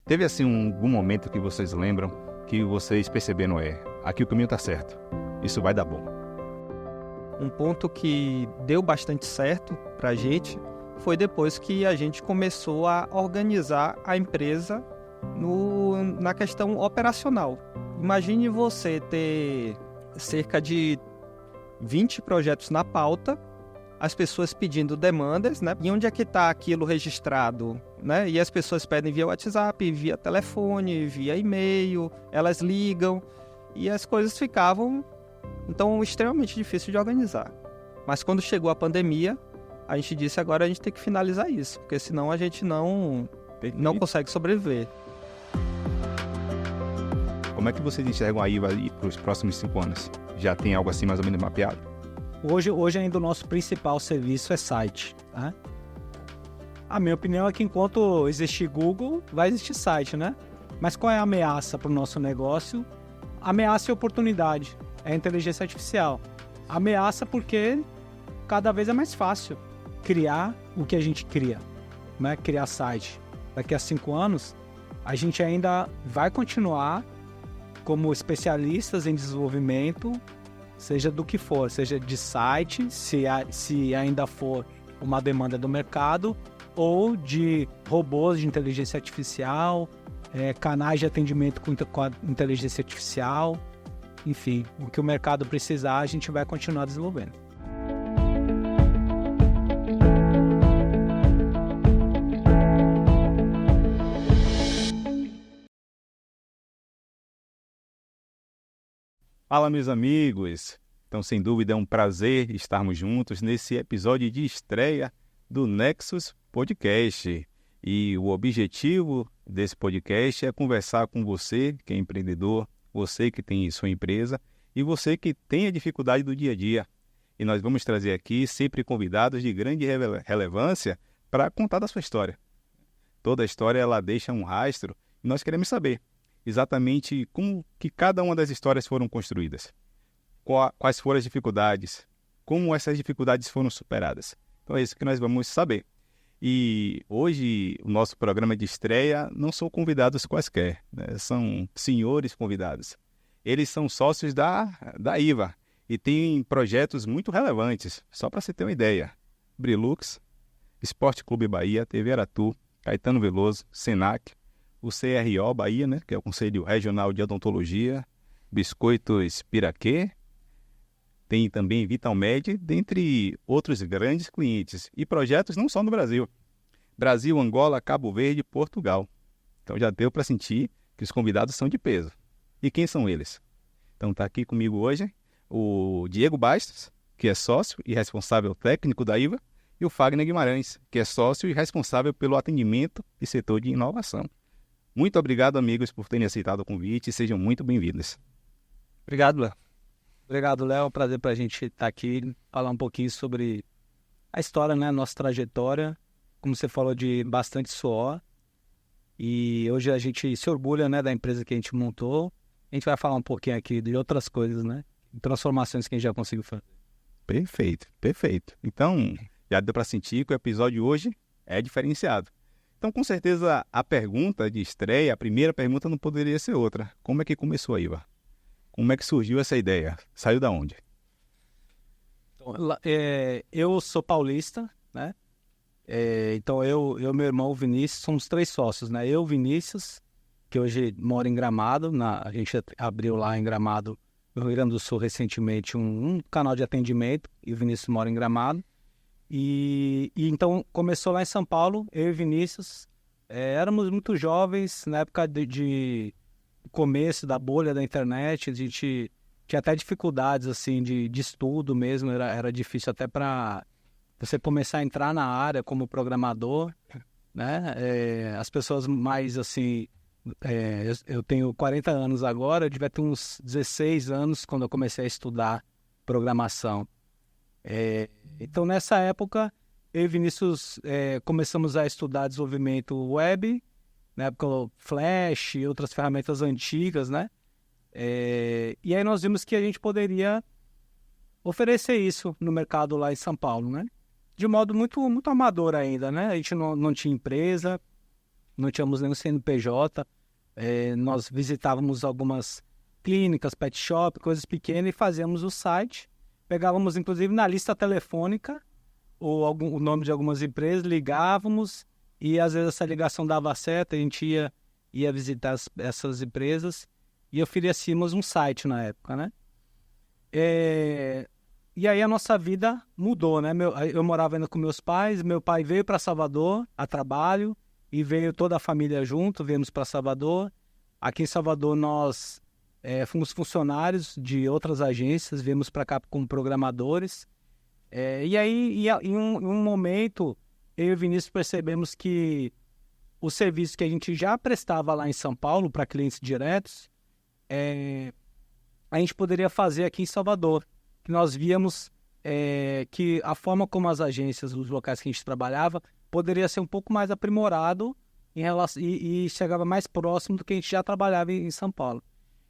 Teve assim algum momento que vocês lembram que vocês perceberam, aqui o caminho está certo, isso vai dar bom? Um ponto que deu bastante certo para a gente foi depois que a gente começou a organizar a empresa na questão operacional. Imagine você ter cerca de 20 projetos na pauta, as pessoas pedindo demandas, né? E onde é que está aquilo registrado, né? E as pessoas pedem via WhatsApp, via telefone, via e-mail, elas ligam e as coisas ficavam, então, extremamente difícil de organizar. Mas quando chegou a pandemia, a gente disse agora a gente tem que finalizar isso, porque senão a gente não consegue sobreviver. Como é que vocês enxergam a IVA para os próximos 5 anos? Já tem algo assim mais ou menos mapeado? Hoje ainda o nosso principal serviço é site, né? A minha opinião é que enquanto existir Google, vai existir site, né? Mas qual é a ameaça para o nosso negócio? A ameaça é oportunidade, é a inteligência artificial. A ameaça porque cada vez é mais fácil criar o que a gente cria, né? Criar site. Daqui a 5 anos, a gente ainda vai continuar como especialistas em desenvolvimento, seja do que for, seja de site, se ainda for uma demanda do mercado, ou de robôs de inteligência artificial, canais de atendimento com inteligência artificial, enfim, o que o mercado precisar, a gente vai continuar desenvolvendo. Fala, meus amigos! Então, sem dúvida, é um prazer estarmos juntos nesse episódio de estreia do Nexus Podcast. E o objetivo desse podcast é conversar com você, que é empreendedor, você que tem sua empresa e você que tem a dificuldade do dia a dia. E nós vamos trazer aqui sempre convidados de grande relevância para contar da sua história. Toda a história ela deixa um rastro e nós queremos saber exatamente como que cada uma das histórias foram construídas, quais foram as dificuldades, como essas dificuldades foram superadas. Então é isso que nós vamos saber. E hoje o nosso programa de estreia não são convidados quaisquer, né? São senhores convidados. Eles são sócios da IVA e têm projetos muito relevantes, só para você ter uma ideia. Brilux, Esporte Clube Bahia, TV Aratu, Caetano Veloso, Senac, o CRO Bahia, né, que é o Conselho Regional de Odontologia, Biscoitos Piraquê, tem também Vitalmed, dentre outros grandes clientes e projetos não só no Brasil. Brasil, Angola, Cabo Verde e Portugal. Então já deu para sentir que os convidados são de peso. E quem são eles? Então está aqui comigo hoje o Diego Bastos, que é sócio e responsável técnico da IVA, e o Fagner Guimarães, que é sócio e responsável pelo atendimento e setor de inovação. Muito obrigado, amigos, por terem aceitado o convite e sejam muito bem-vindos. Obrigado, Léo. Obrigado, Léo. É um prazer para a gente estar aqui, falar um pouquinho sobre a história, né? Nossa trajetória. Como você falou, de bastante suor. E hoje a gente se orgulha, né, da empresa que a gente montou. A gente vai falar um pouquinho aqui de outras coisas, né? Transformações que a gente já conseguiu fazer. Perfeito, perfeito. Então, já deu para sentir que o episódio de hoje é diferenciado. Então, com certeza, a pergunta de estreia, a primeira pergunta não poderia ser outra. Como é que começou a IVA? Como é que surgiu essa ideia? Saiu da onde? Então, eu sou paulista, né? Então, eu e meu irmão Vinícius somos 3 sócios, né? Eu, Vinícius, que hoje mora em Gramado, a gente abriu lá em Gramado, no Rio Grande do Sul, recentemente, um canal de atendimento, e o Vinícius mora em Gramado. E então começou lá em São Paulo, eu e Vinícius, éramos muito jovens, na época de começo da bolha da internet, a gente tinha até dificuldades assim, de estudo mesmo, era difícil até para você começar a entrar na área como programador, né? As pessoas mais assim, eu tenho 40 anos agora, eu devia ter uns 16 anos quando eu comecei a estudar programação. Então, nessa época, eu e Vinícius começamos a estudar desenvolvimento web, na época Flash e outras ferramentas antigas, né? E aí nós vimos que a gente poderia oferecer isso no mercado lá em São Paulo, né? De modo muito, muito amador ainda, né? A gente não tinha empresa, não tínhamos nenhum CNPJ, nós visitávamos algumas clínicas, pet shop, coisas pequenas e fazíamos o site. Pegávamos, inclusive, na lista telefônica o nome de algumas empresas, ligávamos e, às vezes, essa ligação dava certo, a gente ia visitar essas empresas e oferecíamos um site na época, né? E aí a nossa vida mudou, né? Eu morava ainda com meus pais, meu pai veio para Salvador a trabalho e veio toda a família junto, viemos para Salvador. Aqui em Salvador nós fomos funcionários de outras agências, viemos para cá como programadores. E aí, em um momento, eu e o Vinícius percebemos que o serviço que a gente já prestava lá em São Paulo para clientes diretos, a gente poderia fazer aqui em Salvador. Que nós víamos que a forma como as agências, os locais que a gente trabalhava, poderia ser um pouco mais aprimorado em relação, e chegava mais próximo do que a gente já trabalhava em São Paulo.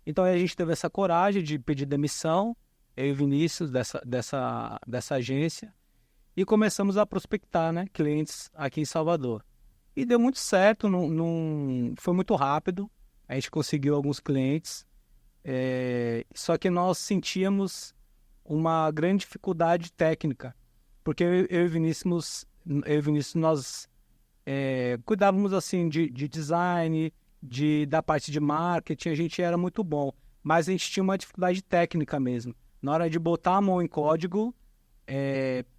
Então aí a gente teve essa coragem de pedir demissão, eu e o Vinícius, dessa agência, e começamos a prospectar, né, clientes aqui em Salvador. E deu muito certo, foi muito rápido, a gente conseguiu alguns clientes, só que nós sentíamos uma grande dificuldade técnica, porque eu e o Vinícius, nós cuidávamos assim de design, da parte de marketing, a gente era muito bom, mas a gente tinha uma dificuldade técnica mesmo. Na hora de botar a mão em código,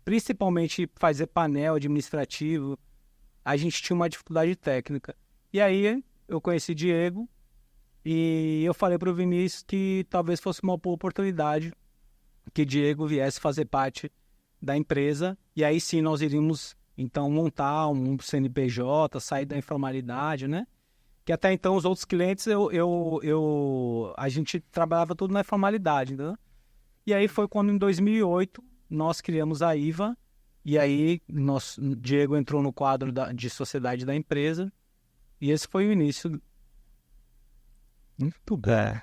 principalmente fazer painel administrativo, a gente tinha uma dificuldade técnica. E aí eu conheci Diego e eu falei para o Vinícius que talvez fosse uma boa oportunidade que Diego viesse fazer parte da empresa, e aí sim nós iríamos então montar um CNPJ, sair da informalidade, né? Que até então os outros clientes a gente trabalhava tudo na informalidade, né? E aí foi quando em 2008 nós criamos a IVA, e aí Diego entrou no quadro de sociedade da empresa, e esse foi o início.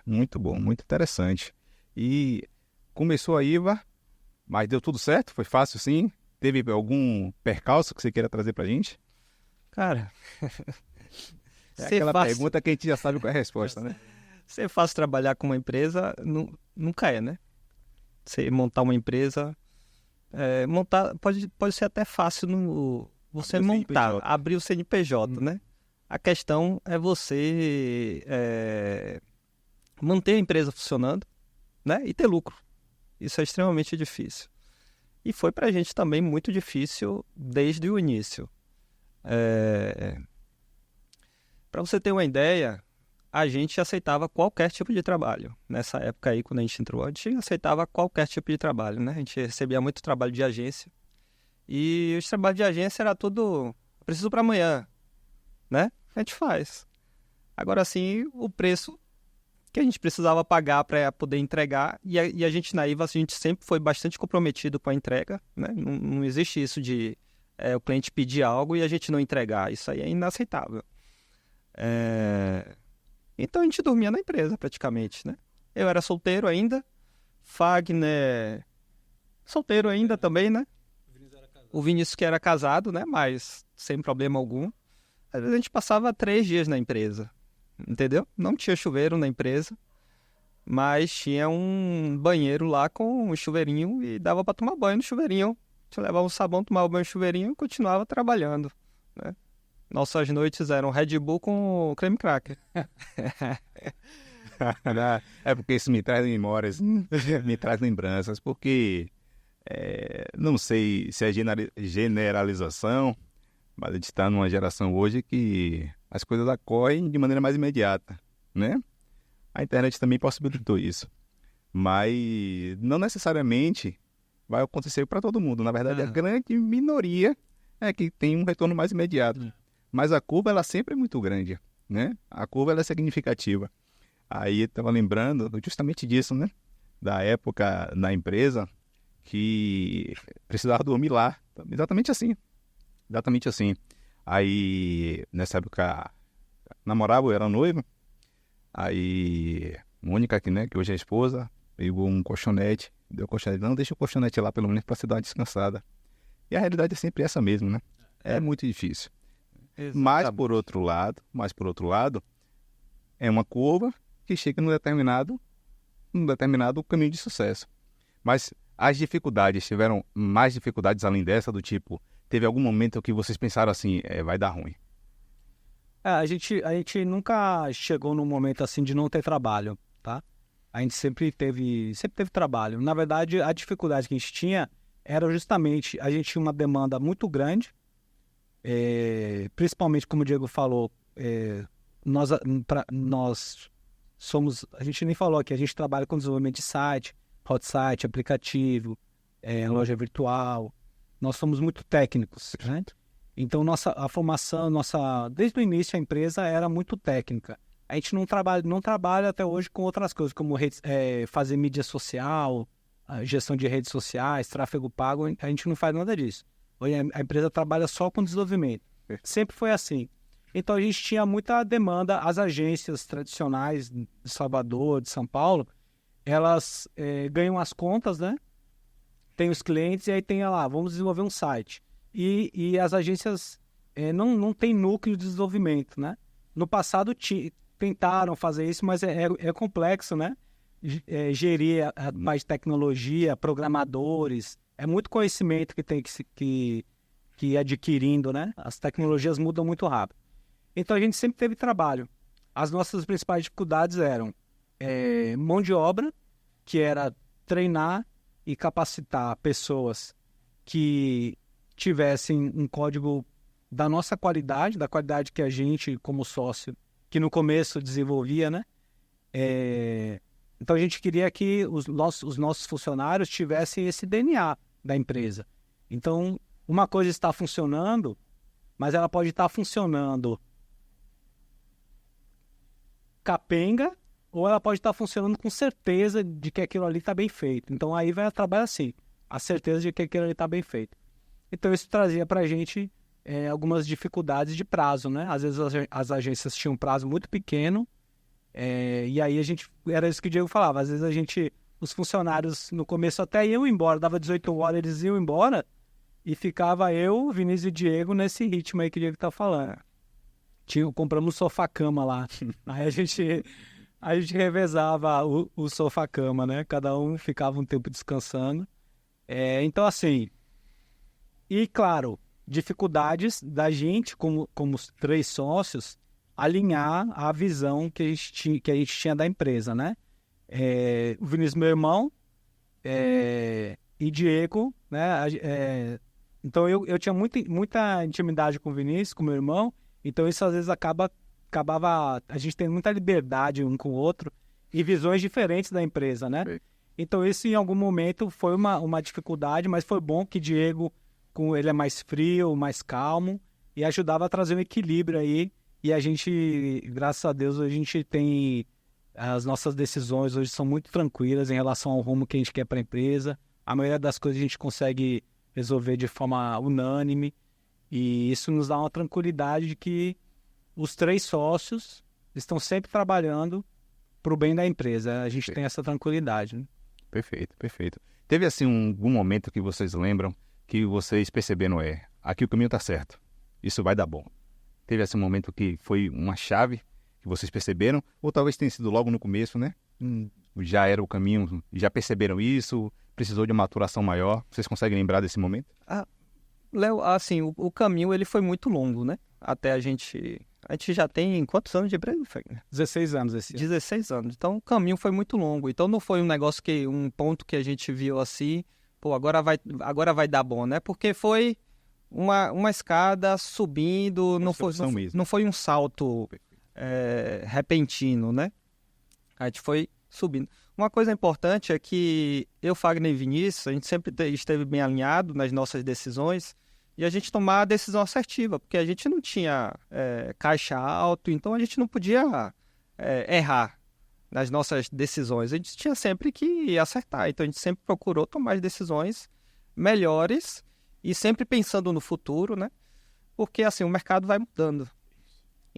Muito bom, muito interessante. E começou a IVA, mas deu tudo certo? Foi fácil, sim? Teve algum percalço que você queira trazer pra gente? Cara, aquela pergunta que a gente já sabe qual é a resposta, né? Ser fácil trabalhar com uma empresa nunca é, né? Você montar uma empresa, pode ser até fácil você montar, abrir o CNPJ, né? A questão é você manter a empresa funcionando, né? E ter lucro. Isso é extremamente difícil. E foi para a gente também muito difícil desde o início. Para você ter uma ideia, a gente aceitava qualquer tipo de trabalho. Nessa época aí, quando a gente entrou, a gente aceitava qualquer tipo de trabalho, né? A gente recebia muito trabalho de agência. E os trabalhos de agência era tudo, preciso para amanhã, né? A gente faz. Agora sim, o preço que a gente precisava pagar para poder entregar, e a gente na IVA, a gente sempre foi bastante comprometido com a entrega, né? Não existe isso de o cliente pedir algo e a gente não entregar, isso aí é inaceitável. Então a gente dormia na empresa praticamente, né? Eu era solteiro ainda, Fagner solteiro ainda também, né? O Vinícius que era casado, né? Mas sem problema algum. Às vezes a gente passava 3 dias na empresa. Entendeu? Não tinha chuveiro na empresa, mas tinha um banheiro lá com um chuveirinho e dava para tomar banho no chuveirinho. A gente levava um sabão, tomava banho no chuveirinho e continuava trabalhando, né? Nossas noites eram Red Bull com creme cracker. É porque isso me traz memórias, me traz lembranças, porque não sei se é generalização, mas a gente está numa geração hoje que as coisas ocorrem de maneira mais imediata, né? A internet também possibilitou isso. Mas não necessariamente vai acontecer para todo mundo. Na verdade, a grande minoria é que tem um retorno mais imediato. Mas a curva, ela sempre é muito grande, né? A curva, ela é significativa. Aí eu estava lembrando justamente disso, né? Da época na empresa que precisava dormir lá. Exatamente assim. Exatamente assim. Aí, nessa época, namorava, eu era noivo. Aí, Mônica, que hoje é esposa, pegou um colchonete, deu o colchonete. Não, deixa o colchonete lá, pelo menos, para você dar uma descansada. E a realidade é sempre essa mesmo, né? É muito difícil. Mas por outro lado, é uma curva que chega num determinado caminho de sucesso. Mas as dificuldades, tiveram mais dificuldades além dessa, do tipo, teve algum momento que vocês pensaram assim, vai dar ruim? A gente nunca chegou num momento assim de não ter trabalho, tá? A gente sempre teve trabalho. Na verdade, a dificuldade que a gente tinha era justamente, a gente tinha uma demanda muito grande, principalmente, como o Diego falou, nós somos, a gente nem falou aqui, a gente trabalha com desenvolvimento de site, hot site, aplicativo, loja virtual. Nós somos muito técnicos, né? Então, a formação, desde o início a empresa era muito técnica. A gente não trabalha até hoje com outras coisas, como fazer mídia social, gestão de redes sociais, tráfego pago, a gente não faz nada disso. Hoje a empresa trabalha só com desenvolvimento. Sempre foi assim. Então, a gente tinha muita demanda. As agências tradicionais de Salvador, de São Paulo, elas ganham as contas, né? Tem os clientes e aí tem lá, vamos desenvolver um site. E as agências não têm núcleo de desenvolvimento, né? No passado tentaram fazer isso, mas é complexo, né? Gerir a parte de tecnologia, programadores, é muito conhecimento que tem que ir adquirindo, né? As tecnologias mudam muito rápido. Então a gente sempre teve trabalho. As nossas principais dificuldades eram mão de obra, que era treinar e capacitar pessoas que tivessem um código da nossa qualidade, da qualidade que a gente, como sócio, que no começo desenvolvia, né? Então a gente queria que os nossos funcionários tivessem esse DNA da empresa. Então, uma coisa está funcionando, mas ela pode estar funcionando capenga, ou ela pode estar funcionando com certeza de que aquilo ali está bem feito. Então aí vai trabalhar assim, a certeza de que aquilo ali está bem feito. Então isso trazia para a gente algumas dificuldades de prazo, né? Às vezes as agências tinham um prazo muito pequeno, e aí era isso que o Diego falava, às vezes os funcionários no começo até iam embora, dava 18 horas, eles iam embora, e ficava eu, Vinícius e Diego nesse ritmo aí que o Diego tá falando. Compramos um sofá-cama lá, aí a gente revezava o sofá-cama, né? Cada um ficava um tempo descansando. Então, assim, e claro, dificuldades da gente, como os 3 sócios, alinhar a visão que a gente tinha da empresa, né? O Vinícius, meu irmão, e Diego, né? Então eu tinha muita intimidade com o Vinícius, com o meu irmão, então isso às vezes acabava a gente tendo muita liberdade um com o outro e visões diferentes da empresa, né? Sim. Então isso em algum momento foi uma dificuldade, mas foi bom que Diego, ele é mais frio, mais calmo e ajudava a trazer um equilíbrio aí, e a gente, graças a Deus, a gente tem as nossas decisões hoje são muito tranquilas em relação ao rumo que a gente quer para a empresa. A maioria das coisas a gente consegue resolver de forma unânime, e isso nos dá uma tranquilidade de que os 3 sócios estão sempre trabalhando para o bem da empresa. A gente tem essa tranquilidade, né? Perfeito, perfeito. Teve assim algum momento que vocês lembram que vocês perceberam, aqui o caminho está certo, isso vai dar bom? Teve assim um momento que foi uma chave que vocês perceberam, ou talvez tenha sido logo no começo, né? Já era o caminho, já perceberam isso, precisou de maturação maior? Vocês conseguem lembrar desse momento? Léo, assim, o caminho ele foi muito longo, né? Até a gente já tem quantos anos de empresa? 16 anos esse ano. 16 anos. Então o caminho foi muito longo. Então não foi um ponto que a gente viu assim, pô, agora vai dar bom, né? Porque foi uma escada subindo, não foi um salto repentino, né? A gente foi subindo. Uma coisa importante é que eu, Fagner e Vinícius, a gente sempre esteve bem alinhado nas nossas decisões e a gente tomar a decisão assertiva, porque a gente não tinha caixa alto, então a gente não podia errar nas nossas decisões. A gente tinha sempre que acertar, então a gente sempre procurou tomar as decisões melhores e sempre pensando no futuro, né? Porque assim, o mercado vai mudando.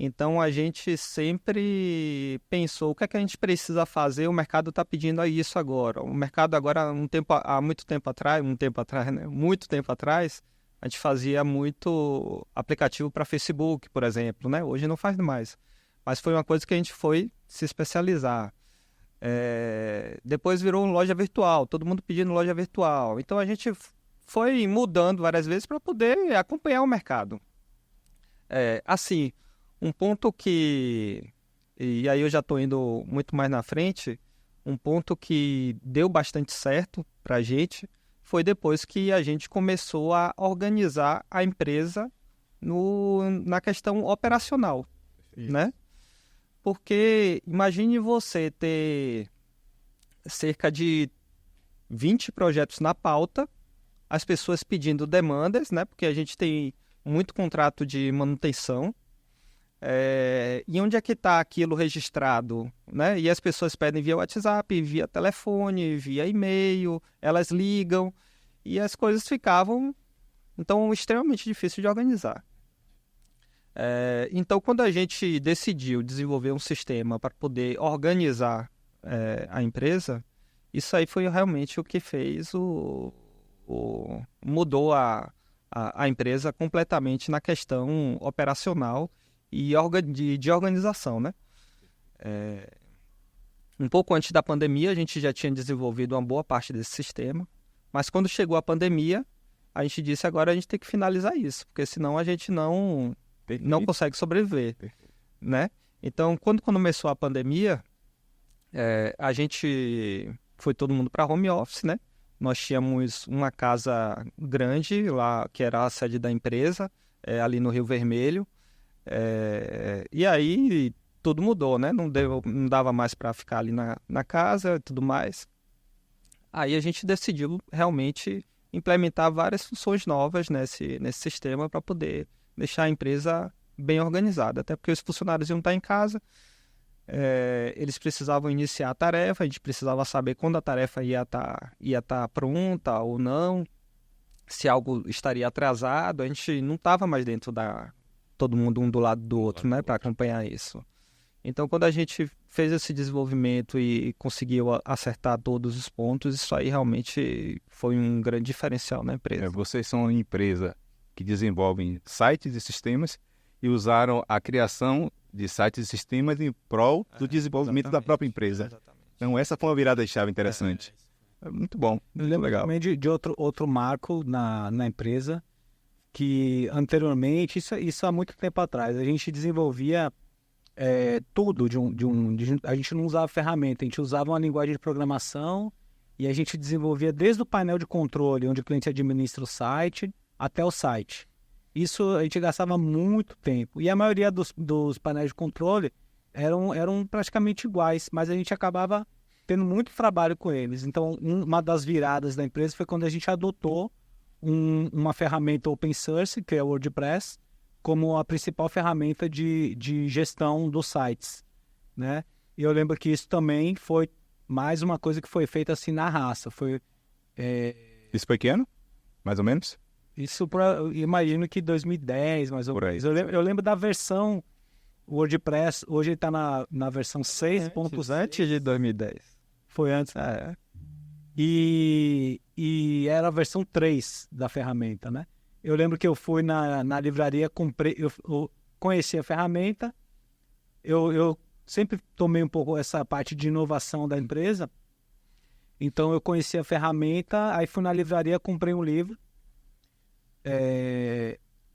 Então a gente sempre pensou o que é que a gente precisa fazer, o mercado está pedindo isso agora. O mercado agora, muito tempo atrás, a gente fazia muito aplicativo para Facebook, por exemplo, né? Hoje não faz mais. Mas foi uma coisa que a gente foi se especializar. Depois virou uma loja virtual, todo mundo pedindo loja virtual. Então a gente foi mudando várias vezes para poder acompanhar o mercado. Assim, um ponto que... E aí eu já estou indo muito mais na frente. Um ponto que deu bastante certo para a gente foi depois que a gente começou a organizar a empresa na questão operacional, né? Porque imagine você ter cerca de 20 projetos na pauta, as pessoas pedindo demandas, né? Porque a gente tem muito contrato de manutenção. E onde é que está aquilo registrado, né? E as pessoas pedem via WhatsApp, via telefone, via e-mail, elas ligam e as coisas ficavam, então, extremamente difícil de organizar. Então, quando a gente decidiu desenvolver um sistema para poder organizar a empresa, isso aí foi realmente o que fez mudou a empresa completamente na questão operacional e de organização, né? Um pouco antes da pandemia, a gente já tinha desenvolvido uma boa parte desse sistema, mas quando chegou a pandemia, a gente disse agora a gente tem que finalizar isso, porque senão a gente não consegue sobreviver, né? Então, quando começou a pandemia, a gente foi todo mundo para home office, né? Nós tínhamos uma casa grande lá, que era a sede da empresa, ali no Rio Vermelho. E aí tudo mudou, né? Não dava mais para ficar ali na casa e tudo mais. Aí a gente decidiu realmente implementar várias funções novas nesse sistema para poder deixar a empresa bem organizada. Até porque os funcionários iam estar em casa, eles precisavam iniciar a tarefa, a gente precisava saber quando a tarefa ia estar pronta ou não, se algo estaria atrasado. A gente não estava mais dentro todo mundo um do lado do outro, né, para acompanhar isso. Então, quando a gente fez esse desenvolvimento e conseguiu acertar todos os pontos, isso aí realmente foi um grande diferencial na empresa. Vocês são uma empresa que desenvolve sites e sistemas e usaram a criação de sites e sistemas em prol do desenvolvimento da própria empresa. Exatamente. Então, essa foi uma virada de chave interessante. Muito bom, muito legal. Também de outro marco na empresa, que anteriormente, isso há muito tempo atrás, a gente desenvolvia tudo, a gente não usava ferramenta, a gente usava uma linguagem de programação e a gente desenvolvia desde o painel de controle, onde o cliente administra o site, até o site. Isso a gente gastava muito tempo. E a maioria dos painéis de controle eram praticamente iguais, mas a gente acabava tendo muito trabalho com eles. Então, uma das viradas da empresa foi quando a gente adotou uma ferramenta open source, que é o WordPress, como a principal ferramenta de gestão dos sites, né? E eu lembro que isso também foi mais uma coisa que foi feita assim na raça. Isso foi que ano? Mais ou menos? Isso, eu imagino que 2010, mais ou menos. Eu lembro da versão WordPress, hoje ele está na versão 6.0. Antes de 2010. Foi antes, E era a versão 3 da ferramenta, né? Eu lembro que eu fui na livraria, comprei, eu conheci a ferramenta, eu sempre tomei um pouco essa parte de inovação da empresa, então eu conheci a ferramenta, aí fui na livraria, comprei um livro,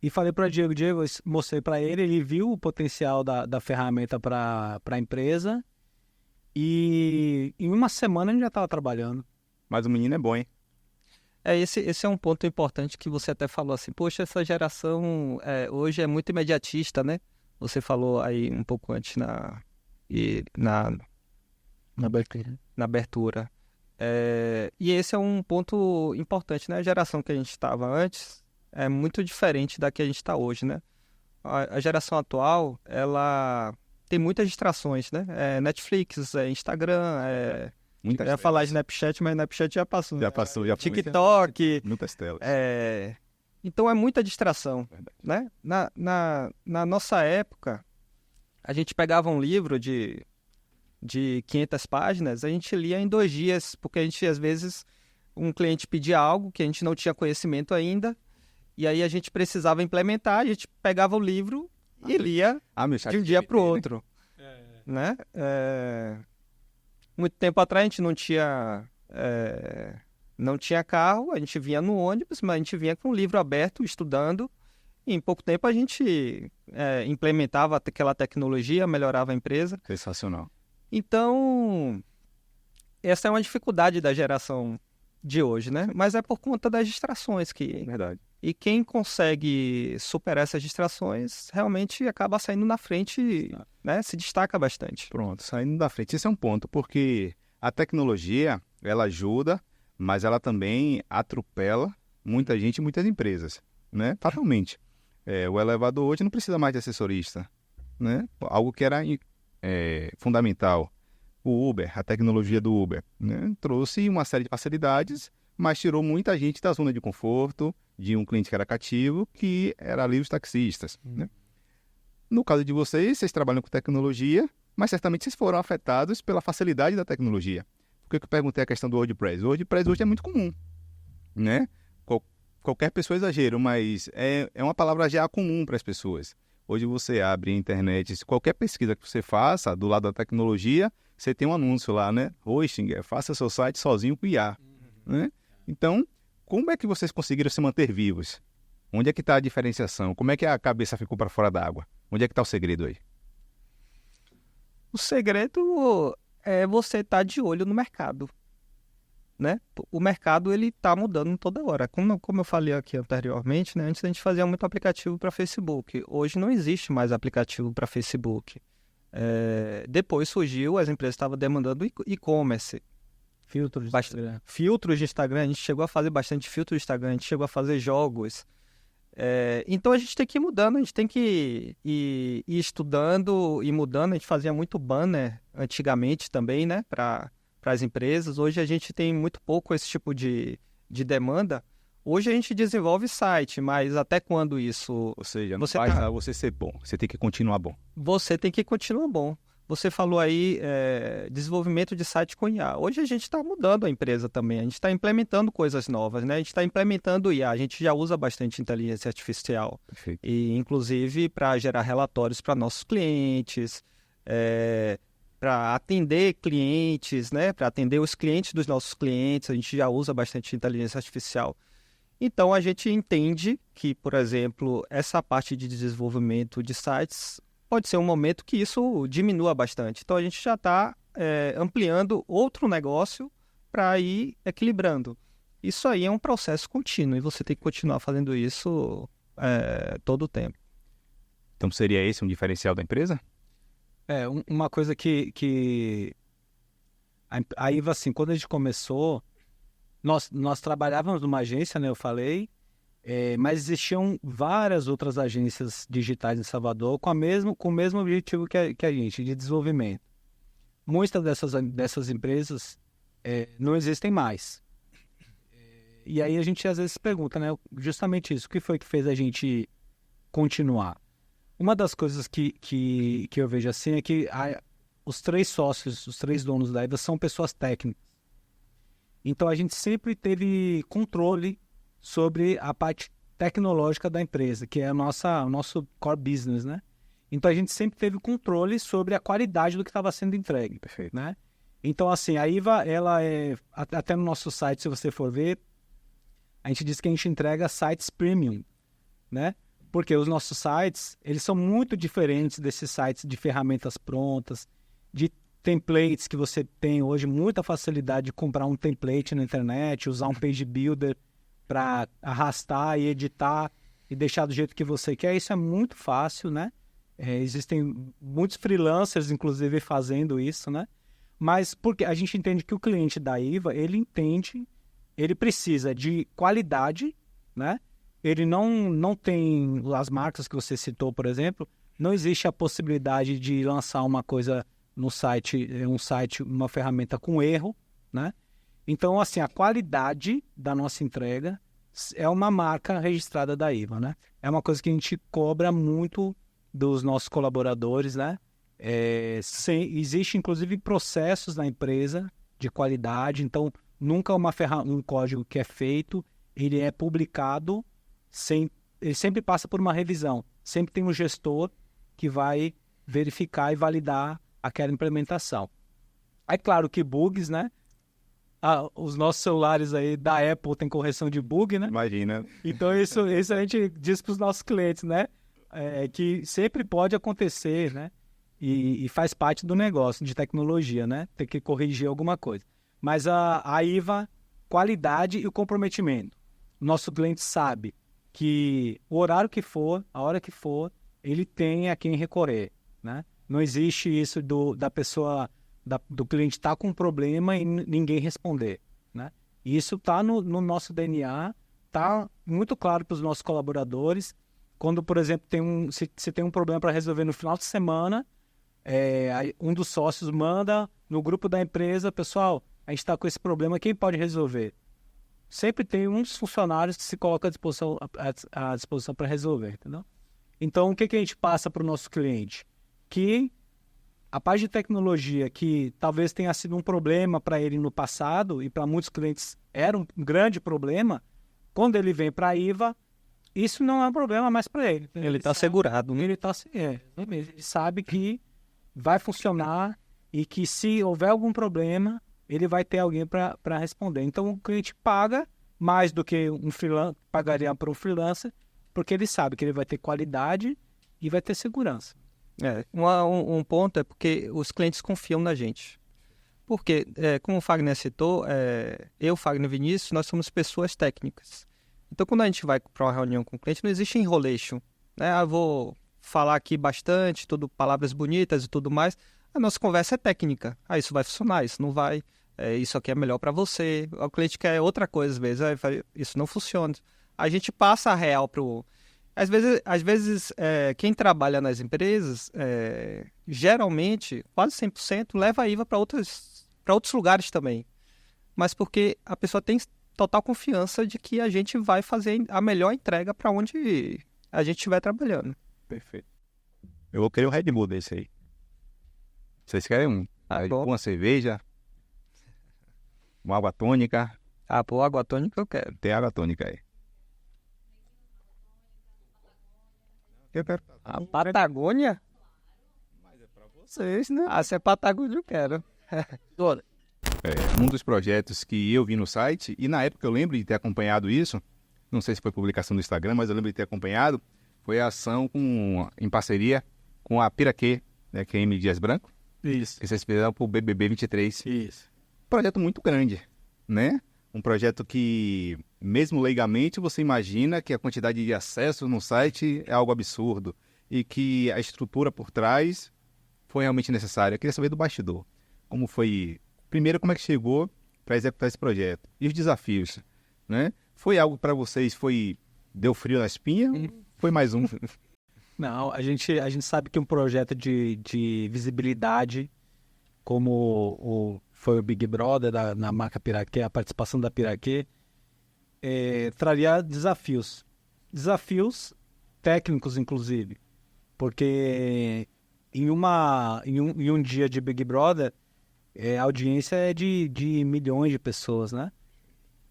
e falei para Diego, eu mostrei para ele viu o potencial da ferramenta para a empresa, e em uma semana a gente já estava trabalhando. Mas o menino é bom, hein? Esse é um ponto importante que você até falou assim, poxa, essa geração hoje é muito imediatista, né? Você falou aí um pouco antes na abertura. E esse é um ponto importante, né? A geração que a gente estava antes é muito diferente da que a gente está hoje, né? A geração atual, ela tem muitas distrações, né? Netflix, Instagram, eu ia falar de Snapchat, mas Snapchat já passou. Já passou, já foi. TikTok. Muitas telas. Então é muita distração, né? Na nossa época, a gente pegava um livro de 500 páginas, a gente lia em 2 dias, porque a gente, às vezes, um cliente pedia algo que a gente não tinha conhecimento ainda, e aí a gente precisava implementar, a gente pegava o livro e lia de um dia para o outro. Né? Muito tempo atrás a gente não tinha carro, a gente vinha no ônibus, mas a gente vinha com o livro aberto, estudando, e em pouco tempo a gente implementava aquela tecnologia, melhorava a empresa. Sensacional. Então, essa é uma dificuldade da geração de hoje, né? Mas é por conta das distrações Verdade. E quem consegue superar essas distrações realmente acaba saindo na frente, né? Se destaca bastante. Pronto, saindo da frente. Esse é um ponto, porque a tecnologia, ela ajuda, mas ela também atropela muita gente e muitas empresas, né? Fatalmente. O elevador hoje não precisa mais de assessorista, né? Algo que era fundamental. O Uber, a tecnologia do Uber, né? Trouxe uma série de facilidades, mas tirou muita gente da zona de conforto, de um cliente que era cativo, que era ali os taxistas, né? No caso de vocês trabalham com tecnologia, mas certamente vocês foram afetados pela facilidade da tecnologia. Por que eu perguntei a questão do WordPress? O WordPress hoje é muito comum, né? Qualquer pessoa exagero, mas é uma palavra já comum para as pessoas. Hoje você abre a internet, qualquer pesquisa que você faça, do lado da tecnologia, você tem um anúncio lá, né? Hostinger, faça seu site sozinho com IA, né? Então, como é que vocês conseguiram se manter vivos? Onde é que está a diferenciação? Como é que a cabeça ficou para fora d'água? Onde é que está o segredo aí? O segredo é você estar de olho no mercado, né? O mercado ele está mudando toda hora. Como eu falei aqui anteriormente, né? Antes a gente fazia muito aplicativo para Facebook. Hoje não existe mais aplicativo para Facebook. Depois surgiu, as empresas estavam demandando e-commerce. Filtros de Instagram. Filtros de Instagram, a gente chegou a fazer bastante filtro de Instagram, a gente chegou a fazer jogos. Então a gente tem que ir mudando, a gente tem que ir estudando e mudando. A gente fazia muito banner antigamente também, né, para as empresas. Hoje a gente tem muito pouco esse tipo de demanda. Hoje a gente desenvolve site, mas até quando isso... Ou seja, não basta você ser bom, você tem que continuar bom. Você tem que continuar bom. Você falou aí desenvolvimento de site com IA. Hoje a gente está mudando a empresa também, a gente está implementando coisas novas, né? A gente está implementando IA, a gente já usa bastante inteligência artificial. Perfeito. E inclusive para gerar relatórios para nossos clientes, para atender clientes, né? Para atender os clientes dos nossos clientes, a gente já usa bastante inteligência artificial. Então a gente entende que, por exemplo, essa parte de desenvolvimento de sites pode ser um momento que isso diminua bastante. Então, a gente já está ampliando outro negócio para ir equilibrando. Isso aí é um processo contínuo e você tem que continuar fazendo isso todo o tempo. Então, seria esse um diferencial da empresa? Uma coisa que a IVA, assim, quando a gente começou, nós trabalhávamos numa agência, né, eu falei, mas existiam várias outras agências digitais em Salvador com o mesmo objetivo que a gente, de desenvolvimento. Muitas dessas empresas não existem mais. E aí a gente às vezes se pergunta, né, justamente isso, o que foi que fez a gente continuar? Uma das coisas que eu vejo assim é que os 3 sócios, os 3 donos da IVA são pessoas técnicas. Então a gente sempre teve controle sobre a parte tecnológica da empresa, que é o nosso core business, né? Então a gente sempre teve controle sobre a qualidade do que estava sendo entregue. Perfeito. Né? Então, assim, a IVA, ela até no nosso site, se você for ver, a gente diz que a gente entrega sites premium, né? Porque os nossos sites, eles são muito diferentes desses sites de ferramentas prontas, de templates que você tem hoje, muita facilidade de comprar um template na internet, usar um page builder para arrastar e editar e deixar do jeito que você quer. Isso é muito fácil, né? Existem muitos freelancers, inclusive, fazendo isso, né? Mas porque a gente entende que o cliente da IVA, ele precisa de qualidade, né? Ele não tem as marcas que você citou, por exemplo, não existe a possibilidade de lançar uma coisa no site, uma ferramenta com erro, né? Então, assim, a qualidade da nossa entrega é uma marca registrada da IVA, né? É uma coisa que a gente cobra muito dos nossos colaboradores, né? Existe, inclusive, processos na empresa de qualidade. Então, nunca um código que é feito, ele é publicado ele sempre passa por uma revisão. Sempre tem um gestor que vai verificar e validar aquela implementação. É claro que bugs, né? Os nossos celulares aí da Apple tem correção de bug, né? Imagina. Então isso a gente diz para os nossos clientes, né? Que sempre pode acontecer, né? E faz parte do negócio de tecnologia, né? Tem que corrigir alguma coisa. Mas a IVA, qualidade e o comprometimento. O nosso cliente sabe que o horário que for, a hora que for, ele tem a quem recorrer, né? Não existe isso da pessoa, do cliente estar com um problema e ninguém responder, né? E isso está no nosso DNA, está muito claro para os nossos colaboradores. Quando, por exemplo, se tem um problema para resolver no final de semana, um dos sócios manda no grupo da empresa, pessoal, a gente está com esse problema, quem pode resolver? Sempre tem uns funcionários que se colocam à disposição para resolver, entendeu? Então, o que a gente passa para o nosso cliente? Que a parte de tecnologia que talvez tenha sido um problema para ele no passado e para muitos clientes era um grande problema, quando ele vem para a IVA, isso não é um problema mais para ele. Ele está segurado, né? Ele sabe que vai funcionar e que se houver algum problema, ele vai ter alguém para responder. Então, o cliente paga mais do que um freelancer pagaria para um freelancer, porque ele sabe que ele vai ter qualidade e vai ter segurança. Um ponto é porque os clientes confiam na gente. Porque, como o Fagner citou, eu, Fagner e Vinícius, nós somos pessoas técnicas. Então, quando a gente vai para uma reunião com o cliente, não existe enrolation, né? Eu vou falar aqui bastante, palavras bonitas e tudo mais. A nossa conversa é técnica. Isso vai funcionar, isso não vai. Isso aqui é melhor para você. O cliente quer outra coisa, às vezes. Isso não funciona. A gente passa a real para o... Às vezes quem trabalha nas empresas, geralmente, quase 100%, leva a IVA para outros lugares também. Mas porque a pessoa tem total confiança de que a gente vai fazer a melhor entrega para onde a gente estiver trabalhando. Perfeito. Eu vou querer um Red Bull desse aí. Vocês querem um? Uma cerveja? Uma água tônica? Água tônica eu quero. Tem água tônica aí. Eu quero. A Patagônia? Mas é pra vocês, né? Se é Patagônia eu quero. Um dos projetos que eu vi no site, e na época eu lembro de ter acompanhado isso, não sei se foi publicação do Instagram, mas eu lembro de ter acompanhado, foi a ação em parceria com a Piraquê, né, que é M. Dias Branco. Isso. Que vocês fizeram para o BBB 23. Isso. Projeto muito grande, né? Um projeto que, mesmo leigamente, você imagina que a quantidade de acesso no site é algo absurdo e que a estrutura por trás foi realmente necessária. Eu queria saber do bastidor. Como foi... Primeiro, como é que chegou para executar esse projeto? E os desafios, né? Foi algo para vocês, deu frio na espinha? Foi mais um? Não, a gente sabe que um projeto de visibilidade, como foi o Big Brother na marca Piraquê, a participação da Piraquê, traria desafios. Desafios técnicos, inclusive. Porque em um dia de Big Brother, a audiência é de milhões de pessoas, né?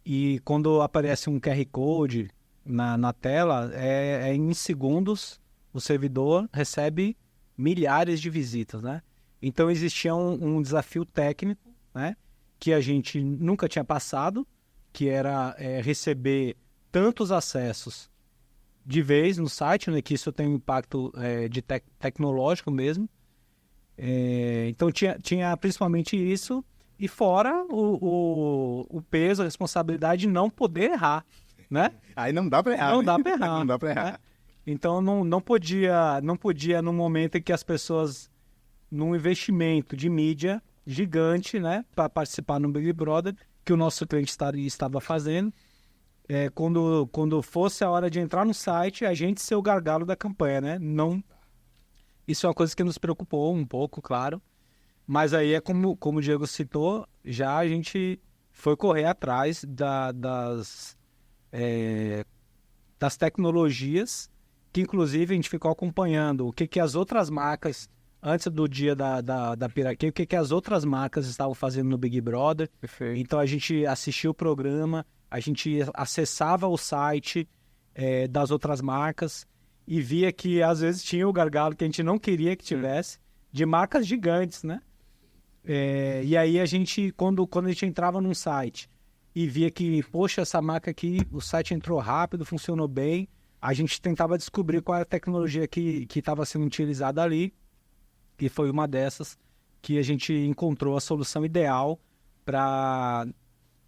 E quando aparece um QR Code na tela, em segundos o servidor recebe milhares de visitas, né? Então existia um desafio técnico, né? Que a gente nunca tinha passado, que era receber tantos acessos de vez no site, né? Que isso tem um impacto tecnológico mesmo. Então tinha principalmente isso, e fora o peso, a responsabilidade de não poder errar, né? Aí não dá para errar. Não dá para errar. Não dá para errar. Né? Então não podia no momento em que as pessoas, num investimento de mídia gigante, né, para participar no Big Brother, que o nosso cliente estava fazendo, quando fosse a hora de entrar no site, a gente ser o gargalo da campanha, né? Não. Isso é uma coisa que nos preocupou um pouco, claro. Mas aí como o Diego citou, já a gente foi correr atrás das tecnologias, que inclusive a gente ficou acompanhando o que as outras marcas, antes do dia da Piraquê, o que as outras marcas estavam fazendo no Big Brother. Perfeito. Então a gente assistia o programa, a gente acessava o site das outras marcas e via que às vezes tinha o gargalo que a gente não queria que tivesse, de marcas gigantes, né? E aí a gente, quando a gente entrava num site e via que, poxa, essa marca aqui, o site entrou rápido, funcionou bem, a gente tentava descobrir qual era a tecnologia que estava sendo utilizada ali, e foi uma dessas que a gente encontrou a solução ideal para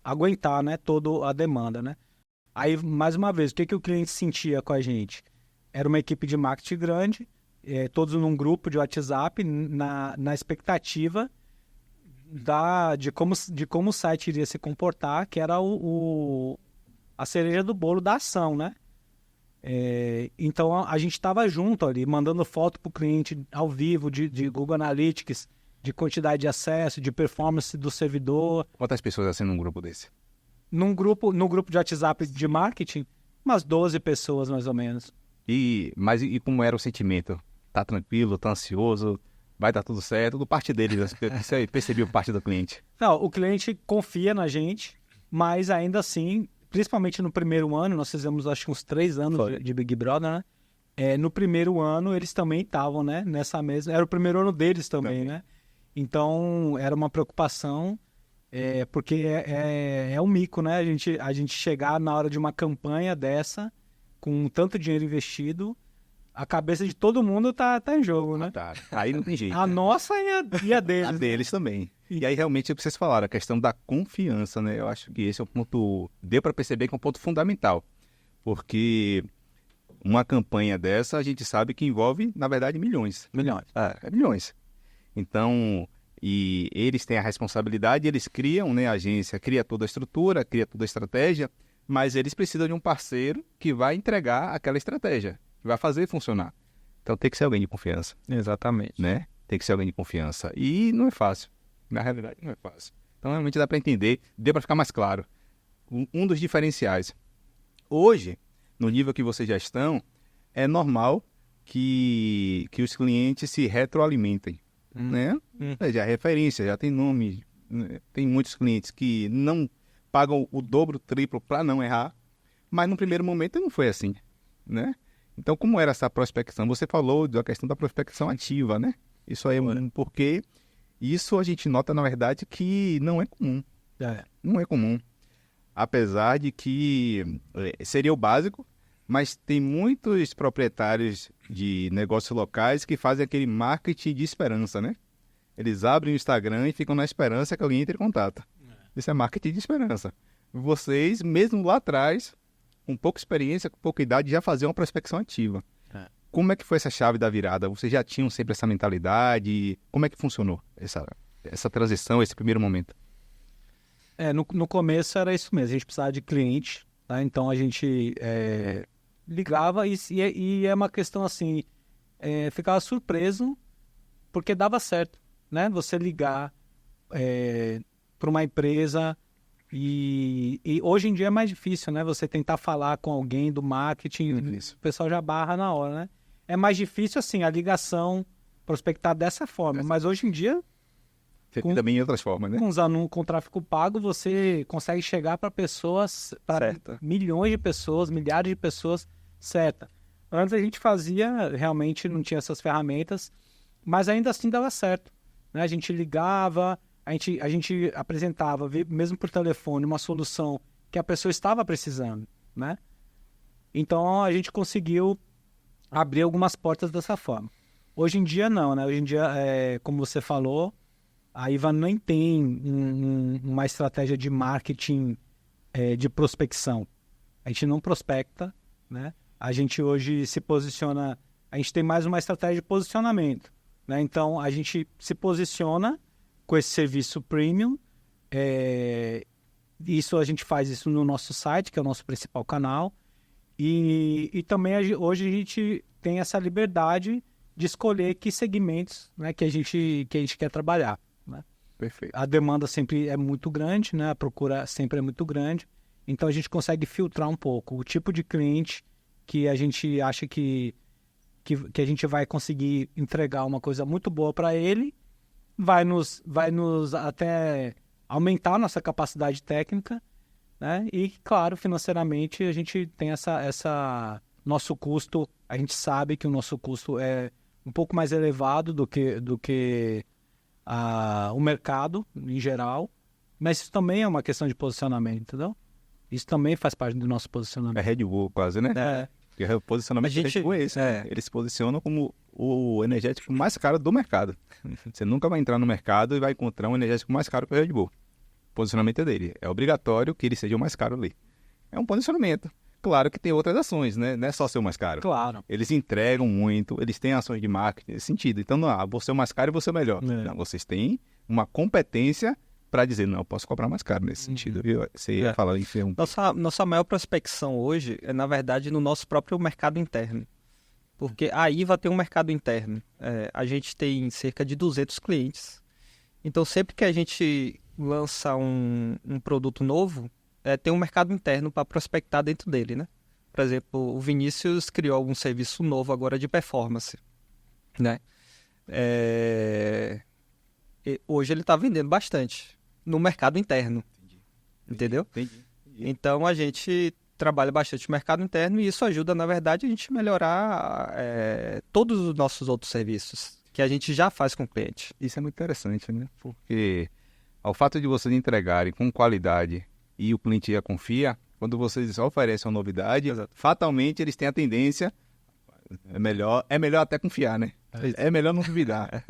aguentar, né, toda a demanda, né? Aí, mais uma vez, o que o cliente sentia com a gente? Era uma equipe de marketing grande, todos num grupo de WhatsApp, na expectativa de como o site iria se comportar, que era a cereja do bolo da ação, né? Então, a gente estava junto ali, mandando foto para o cliente ao vivo de Google Analytics, de quantidade de acesso, de performance do servidor. Quantas pessoas assim num grupo desse? No grupo de WhatsApp de marketing, umas 12 pessoas mais ou menos. Mas como era o sentimento? Tá tranquilo, tá ansioso, vai dar tudo certo? Do parte dele, você percebeu parte do cliente? Não, o cliente confia na gente, mas ainda assim, principalmente no primeiro ano, nós fizemos acho que uns 3 anos de Big Brother, né? No primeiro ano eles também estavam, né, nessa mesma... Era o primeiro ano deles também, né? Então era uma preocupação, porque é um mico, né? A gente chegar na hora de uma campanha dessa, com tanto dinheiro investido, a cabeça de todo mundo tá em jogo, né? Tá. Aí não tem jeito. A nossa e a deles. A deles também. E aí realmente é o que vocês falaram, a questão da confiança, né? Eu acho que esse é o ponto, deu para perceber que é um ponto fundamental. Porque uma campanha dessa, a gente sabe que envolve, na verdade, milhões. Milhões. Milhões. Então, e eles têm a responsabilidade, eles criam, né? A agência cria toda a estrutura, cria toda a estratégia, mas eles precisam de um parceiro que vai entregar aquela estratégia, que vai fazer funcionar. Então tem que ser alguém de confiança. Exatamente. Né? Tem que ser alguém de confiança. E não é fácil. Na realidade, não é fácil. Então realmente dá para entender, deu para ficar mais claro. Um dos diferenciais. Hoje, no nível que vocês já estão, é normal que os clientes se retroalimentem. Né? Já é referência, já tem nome. Né? Tem muitos clientes que não pagam o dobro, o triplo para não errar, mas no primeiro momento não foi assim, né? Então, como era essa prospecção? Você falou da questão da prospecção ativa, né? Isso aí é porque isso a gente nota, na verdade, que não é comum. Não é comum. Apesar de que seria o básico, mas tem muitos proprietários de negócios locais que fazem aquele marketing de esperança, né? Eles abrem o Instagram e ficam na esperança que alguém entre em contato. Isso é marketing de esperança. Vocês, mesmo lá atrás, com pouca experiência, com pouca idade, já faziam uma prospecção ativa. Como é que foi essa chave da virada? Vocês já tinham sempre essa mentalidade? Como é que funcionou essa transição, esse primeiro momento? No começo era isso mesmo, a gente precisava de cliente, tá? Então a gente ligava e é uma questão assim, ficava surpreso porque dava certo, né? Você ligar para uma empresa e hoje em dia é mais difícil, né? Você tentar falar com alguém do marketing, o pessoal já barra na hora, né? É mais difícil assim, a ligação, prospectar dessa forma, mas hoje em dia também em outras formas, né? Com tráfego pago, você consegue chegar para pessoas, para milhões de pessoas, milhares de pessoas, certa. Antes a gente fazia, realmente não tinha essas ferramentas, mas ainda assim dava certo, né? A gente ligava, a gente apresentava, mesmo por telefone, uma solução que a pessoa estava precisando, né? Então a gente conseguiu abrir algumas portas dessa forma. Hoje em dia não, né? Hoje em dia, como você falou, a Ivan nem tem uma estratégia de marketing de prospecção. A gente não prospecta, né? A gente hoje se posiciona... A gente tem mais uma estratégia de posicionamento, né? Então, a gente se posiciona com esse serviço premium. A gente faz isso no nosso site, que é o nosso principal canal. E também hoje a gente tem essa liberdade de escolher que segmentos, né, que a gente quer trabalhar. Né? Perfeito. A demanda sempre é muito grande, né? A procura sempre é muito grande, então a gente consegue filtrar um pouco o tipo de cliente que a gente acha que a gente vai conseguir entregar uma coisa muito boa para ele, vai nos até aumentar a nossa capacidade técnica né? E, claro, financeiramente a gente tem nosso custo, a gente sabe que o nosso custo é um pouco mais elevado do que o mercado em geral, mas isso também é uma questão de posicionamento, entendeu? Isso também faz parte do nosso posicionamento. É Red Bull quase, né? É. Porque o posicionamento da Red Bull é esse. Eles se posicionam como o energético mais caro do mercado. Você nunca vai entrar no mercado e vai encontrar um energético mais caro que o Red Bull. O posicionamento é dele. É obrigatório que ele seja o mais caro ali. É um posicionamento. Claro que tem outras ações, né? Não é só ser o mais caro. Claro. Eles entregam muito, eles têm ações de marketing nesse sentido. Então, não, você é o mais caro e você é o melhor. Não, vocês têm uma competência para dizer, não, eu posso cobrar mais caro nesse sentido, viu? Você ia falar em ferro. Nossa maior prospecção hoje é, na verdade, no nosso próprio mercado interno. Porque a IVA tem um mercado interno. A gente tem cerca de 200 clientes. Então, sempre que a gente lança um produto novo, tem um mercado interno para prospectar dentro dele, né? Por exemplo, o Vinícius criou algum serviço novo agora de performance, né? Hoje ele está vendendo bastante no mercado interno, entendeu? Entendi. Então, a gente trabalha bastante no mercado interno e isso ajuda, na verdade, a gente melhorar todos os nossos outros serviços que a gente já faz com o cliente. Isso é muito interessante, né? Porque ao fato de vocês entregarem com qualidade e o cliente já confia, quando vocês oferecem uma novidade, fatalmente eles têm a tendência, é melhor até confiar, né? É melhor não duvidar.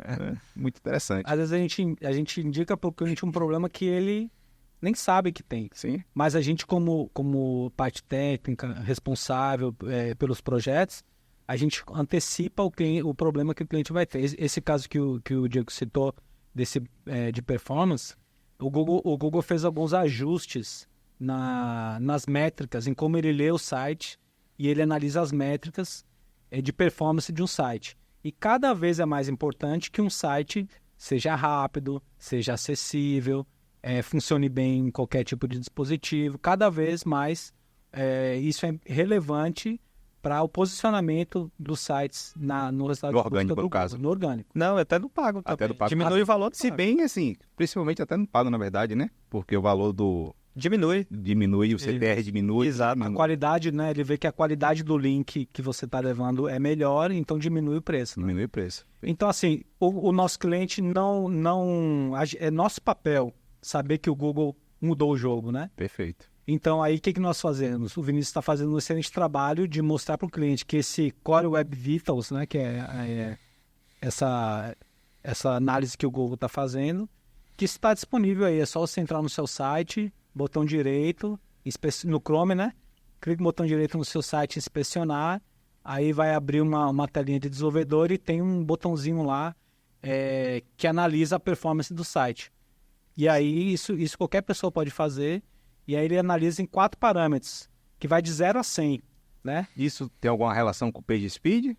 Muito interessante. Às vezes a gente indica para o cliente um problema que ele nem sabe que tem. Sim. Mas a gente, como parte técnica, responsável pelos projetos, a gente antecipa o problema que o cliente vai ter. Esse caso que o Diego citou, de performance, o Google fez alguns ajustes nas métricas, em como ele lê o site e ele analisa as métricas de performance de um site. E cada vez é mais importante que um site seja rápido, seja acessível, funcione bem em qualquer tipo de dispositivo. Cada vez mais isso é relevante para o posicionamento dos sites no resultado no orgânico, no caso. No orgânico. Não, até no pago. Até no pago. Diminui o valor do Se pago. bem, assim, principalmente até no pago, na verdade, né? Porque o valor Diminui, o CTR diminui. Exato. A qualidade, né? Ele vê que a qualidade do link que você está levando é melhor, então diminui o preço. Diminui o preço. Então, assim, o nosso cliente é nosso papel saber que o Google mudou o jogo, né? Perfeito. Então, aí, o que nós fazemos? O Vinícius está fazendo um excelente trabalho de mostrar para o cliente que esse Core Web Vitals, né, que é essa análise que o Google está fazendo, que está disponível aí. É só você entrar no seu site, botão direito, no Chrome, né? Clica no botão direito no seu site, inspecionar, aí vai abrir uma telinha de desenvolvedor e tem um botãozinho lá que analisa a performance do site. E aí, isso qualquer pessoa pode fazer. E aí ele analisa em 4 parâmetros, que vai de 0 a 100, né? Isso tem alguma relação com o PageSpeed?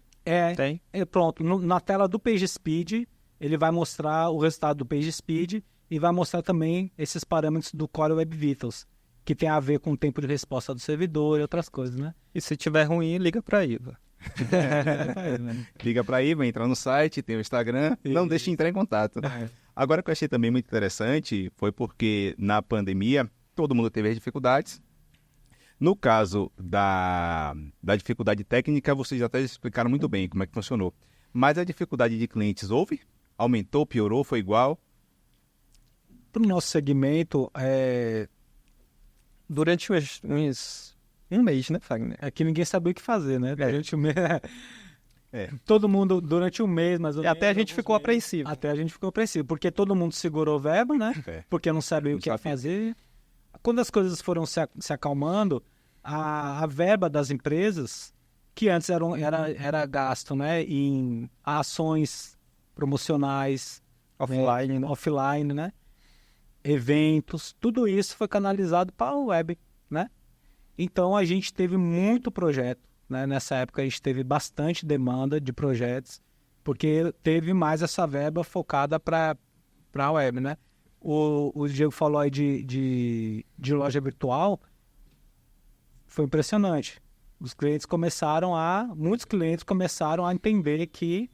Tem. Pronto, na tela do PageSpeed, ele vai mostrar o resultado do PageSpeed e vai mostrar também esses parâmetros do Core Web Vitals, que tem a ver com o tempo de resposta do servidor e outras coisas, né? E se tiver ruim, liga para a IVA. Liga para a IVA, entra no site, tem o Instagram, não deixe de entrar em contato. Agora, o que eu achei também muito interessante foi porque na pandemia todo mundo teve as dificuldades. No caso da dificuldade técnica, vocês até explicaram muito bem como é que funcionou. Mas a dificuldade de clientes houve? Aumentou, piorou, foi igual? Para o nosso segmento, Durante um mês, né, Fagner? É que ninguém sabia o que fazer, né? Durante o mês... Todo mundo, durante um mês, mais ou menos... Até a gente ficou apreensivo. Até a gente ficou apreensivo, porque todo mundo segurou o verbo, né? Porque não sabia o que ia fazer. Quando as coisas foram se acalmando, a verba das empresas, que antes era gasto, né, em ações promocionais, offline, né, eventos, tudo isso foi canalizado para o web, né? Então a gente teve muito projeto, né? Nessa época a gente teve bastante demanda de projetos, porque teve mais essa verba focada para a web, né? O Diego falou aí de loja virtual, foi impressionante. Muitos clientes começaram a entender que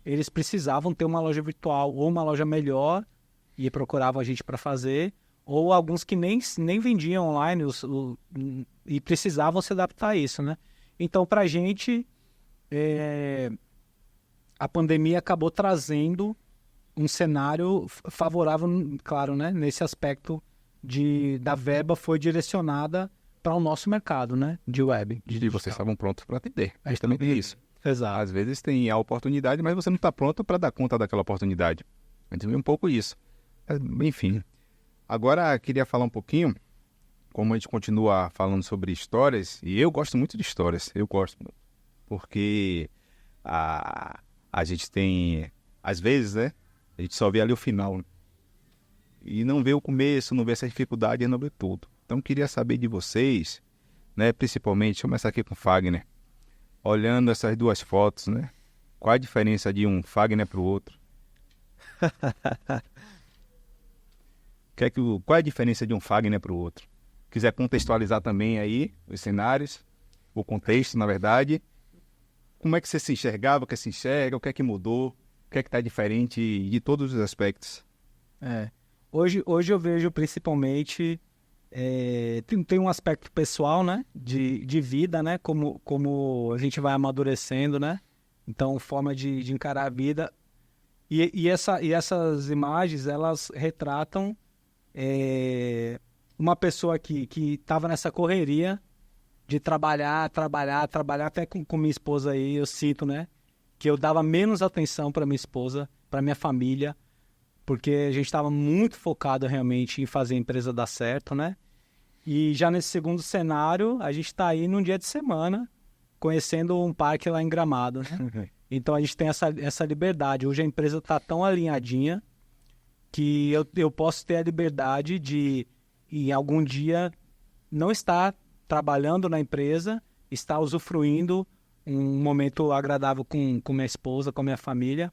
eles precisavam ter uma loja virtual ou uma loja melhor e procuravam a gente para fazer, ou alguns que nem vendiam online e precisavam se adaptar a isso, né? Então, para a gente, a pandemia acabou trazendo um cenário favorável, claro, né? Nesse aspecto da verba foi direcionada para o nosso mercado, né? De web. E vocês estavam prontos para atender. A gente também tem isso. Exato. Às vezes tem a oportunidade, mas você não está pronto para dar conta daquela oportunidade. A gente vê um pouco isso. Enfim. Agora, queria falar um pouquinho, como a gente continua falando sobre histórias, e eu gosto muito de histórias, eu gosto, porque a gente tem, às vezes, né, a gente só vê ali o final, né, e não vê o começo, não vê essa dificuldade, não vê tudo. Então, queria saber de vocês, né, principalmente, deixa eu começar aqui com o Fagner, olhando essas duas fotos, né, qual a diferença de um Fagner para o outro? Qual é a diferença de um Fagner para o outro? Quiser contextualizar também aí os cenários, o contexto, na verdade. Como é que você se enxergava, o que se enxerga, o que é que mudou, o que é que está diferente de todos os aspectos? Hoje eu vejo principalmente, tem um aspecto pessoal, né, de vida, né, como a gente vai amadurecendo, né, então forma de encarar a vida. E essas imagens, elas retratam uma pessoa que estava nessa correria de trabalhar, até com minha esposa aí, eu sinto, né, que eu dava menos atenção para minha esposa, para minha família, porque a gente estava muito focado realmente em fazer a empresa dar certo, né? E já nesse segundo cenário, a gente está aí num dia de semana, conhecendo um parque lá em Gramado, né? Então a gente tem essa liberdade. Hoje a empresa está tão alinhadinha que eu posso ter a liberdade de, em algum dia, não estar trabalhando na empresa, estar usufruindo um momento agradável com minha esposa, com a minha família.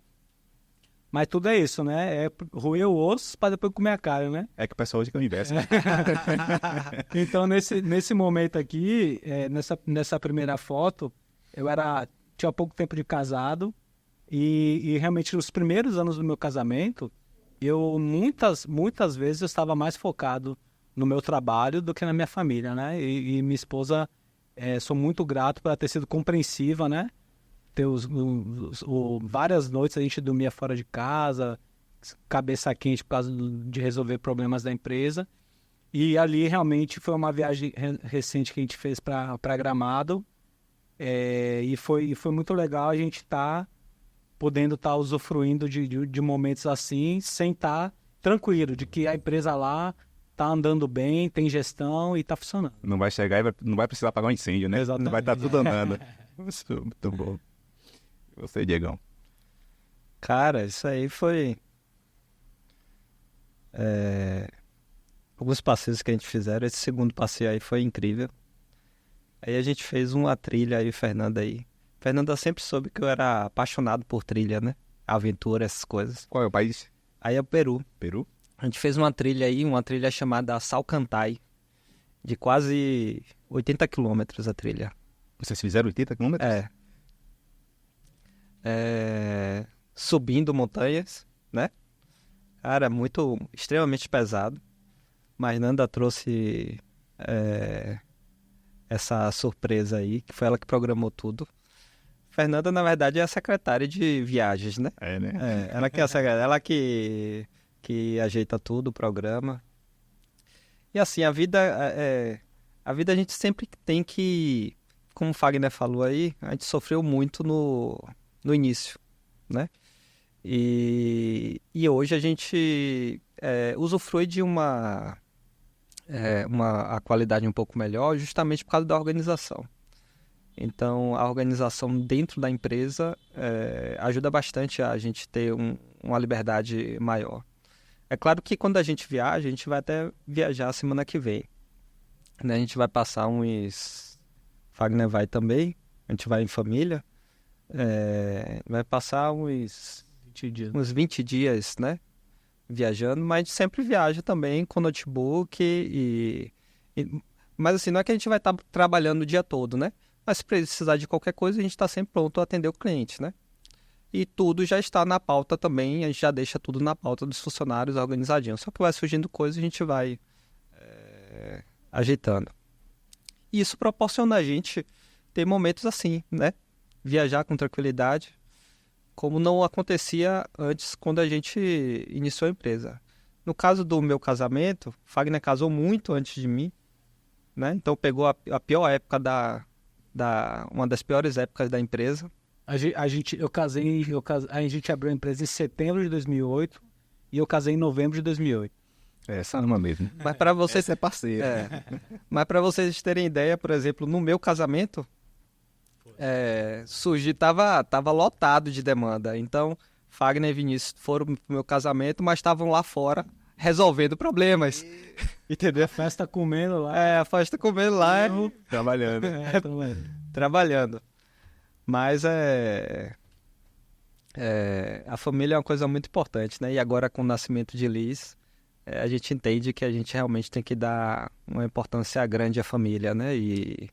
Mas tudo é isso, né? É roer o osso para depois comer a carne, né? É que o pessoal hoje que é o inverso. Então, nesse momento aqui, nessa primeira foto, tinha pouco tempo de casado e realmente nos primeiros anos do meu casamento, eu muitas vezes eu estava mais focado no meu trabalho do que na minha família, né? E minha esposa, sou muito grato por ela ter sido compreensiva, né? Várias noites a gente dormia fora de casa, cabeça quente por causa de resolver problemas da empresa. E ali realmente foi uma viagem recente que a gente fez para Gramado. E foi muito legal a gente podendo estar usufruindo de momentos assim, sem estar tranquilo, de que a empresa lá está andando bem, tem gestão e está funcionando. Não vai chegar e não vai precisar apagar um incêndio, né? Exatamente. Não vai estar tudo andando. Muito bom. E você, Diegão? Cara, isso aí foi... alguns passeios que a gente fizeram, esse segundo passeio aí foi incrível. Aí a gente fez uma trilha aí, Fernanda aí. Fernanda sempre soube que eu era apaixonado por trilha, né? Aventura, essas coisas. Qual é o país? Aí é o Peru. Peru? A gente fez uma trilha aí, uma trilha chamada Salcantay, de quase 80 quilômetros a trilha. Vocês fizeram 80 quilômetros? Subindo montanhas, né? Cara, extremamente pesado. Mas Nanda trouxe essa surpresa aí, que foi ela que programou tudo. Fernanda, na verdade, é a secretária de viagens, né? Né? Ela que é a secretária, ela que ajeita tudo, o programa. E assim, a vida a gente sempre tem que, como o Fagner falou aí, a gente sofreu muito no início, né? E hoje a gente usufrui de a qualidade um pouco melhor justamente por causa da organização. Então, a organização dentro da empresa ajuda bastante a gente ter uma liberdade maior. É claro que quando a gente viaja, a gente vai até viajar semana que vem. Né? A gente vai passar Fagner vai também, a gente vai em família. Vai passar uns 20 dias, né? Viajando, mas a gente sempre viaja também com notebook mas assim, não é que a gente vai estar trabalhando o dia todo, né? Mas se precisar de qualquer coisa, a gente está sempre pronto a atender o cliente, né? e tudo já está na pauta também, a gente já deixa tudo na pauta dos funcionários organizadinho. Só que vai surgindo coisa e a gente vai ajeitando. E isso proporciona a gente ter momentos assim, né? Viajar com tranquilidade, como não acontecia antes quando a gente iniciou a empresa. No caso do meu casamento, Fagner casou muito antes de mim, né? Então pegou a pior época uma das piores épocas da empresa. A gente abriu a empresa em setembro de 2008 e eu casei em novembro de 2008. Essa ama mesmo. Mas para vocês, Essa é parceiro. Mas para vocês terem ideia, por exemplo, no meu casamento, tava lotado de demanda. Então, Fagner e Vinícius foram pro meu casamento, mas estavam lá fora resolvendo problemas. Entendeu? A festa comendo lá. A festa comendo lá. Trabalhando. Trabalhando. Mas a família é uma coisa muito importante, né? E agora com o nascimento de Liz, a gente entende que a gente realmente tem que dar uma importância grande à família, né? E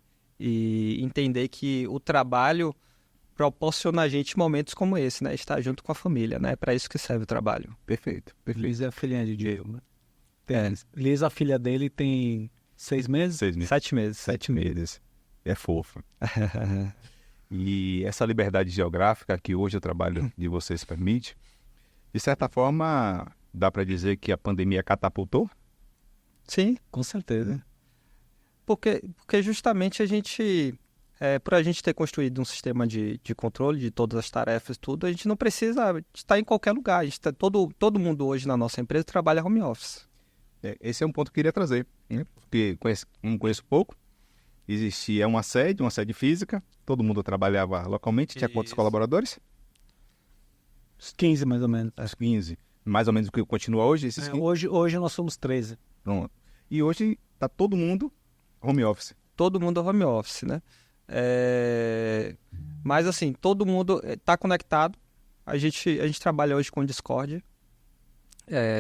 entender que o trabalho proporciona a gente momentos como esse, né? Estar junto com a família, né? É para isso que serve o trabalho. Perfeito. Liz é a filhinha de Diego, né? Liz, a filha dele, tem 6 meses? 6 meses. 7 meses. 7 meses. É fofa. E essa liberdade geográfica que hoje o trabalho de vocês permite, de certa forma, dá para dizer que a pandemia catapultou? Sim. Com certeza. Porque justamente por a gente ter construído um sistema de controle de todas as tarefas, tudo, a gente não precisa estar em qualquer lugar. Todo mundo hoje na nossa empresa trabalha home office. Esse é um ponto que eu queria trazer, né? Porque não conheço pouco. Existia uma sede física, todo mundo trabalhava localmente, tinha quantos colaboradores? Uns 15 mais ou menos. Uns 15. Mais ou menos o que continua hoje? Esses 15? Hoje nós somos 13. Pronto. E hoje está todo mundo home office. Todo mundo home office, né? Mas assim, todo mundo está conectado. A gente trabalha hoje com Discord.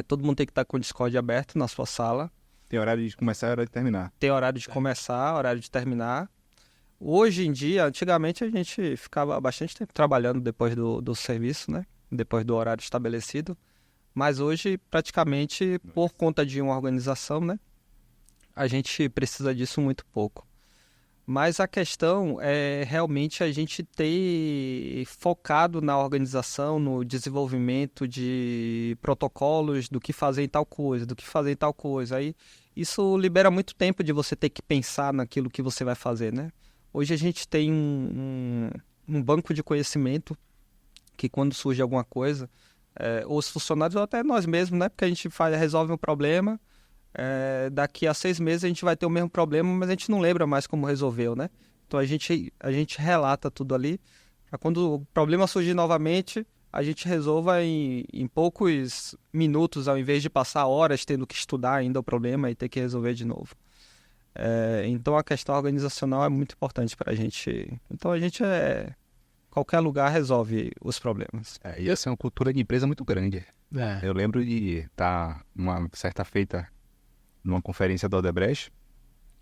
Todo mundo tem que estar com o Discord aberto na sua sala. Tem horário de começar e horário de terminar. Tem horário de começar, horário de terminar. Hoje em dia, antigamente a gente ficava bastante tempo trabalhando depois do serviço, né? Depois do horário estabelecido. Mas hoje, praticamente, por conta de uma organização, né? A gente precisa disso muito pouco. Mas a questão é realmente a gente ter focado na organização, no desenvolvimento de protocolos, do que fazer em tal coisa, do que fazer em tal coisa. Aí isso libera muito tempo de você ter que pensar naquilo que você vai fazer, né? Hoje a gente tem um banco de conhecimento que quando surge alguma coisa, os funcionários ou até nós mesmos, né? Porque a gente resolve um problema, daqui a 6 meses a gente vai ter o mesmo problema, mas a gente não lembra mais como resolveu, né? Então a gente relata tudo ali, para quando o problema surgir novamente, a gente resolva em poucos minutos, ao invés de passar horas tendo que estudar ainda o problema e ter que resolver de novo. Então a questão organizacional é muito importante para a gente. Então a gente qualquer lugar resolve os problemas. E essa é uma cultura de empresa muito grande. Eu lembro de estar uma certa feita numa conferência da Odebrecht,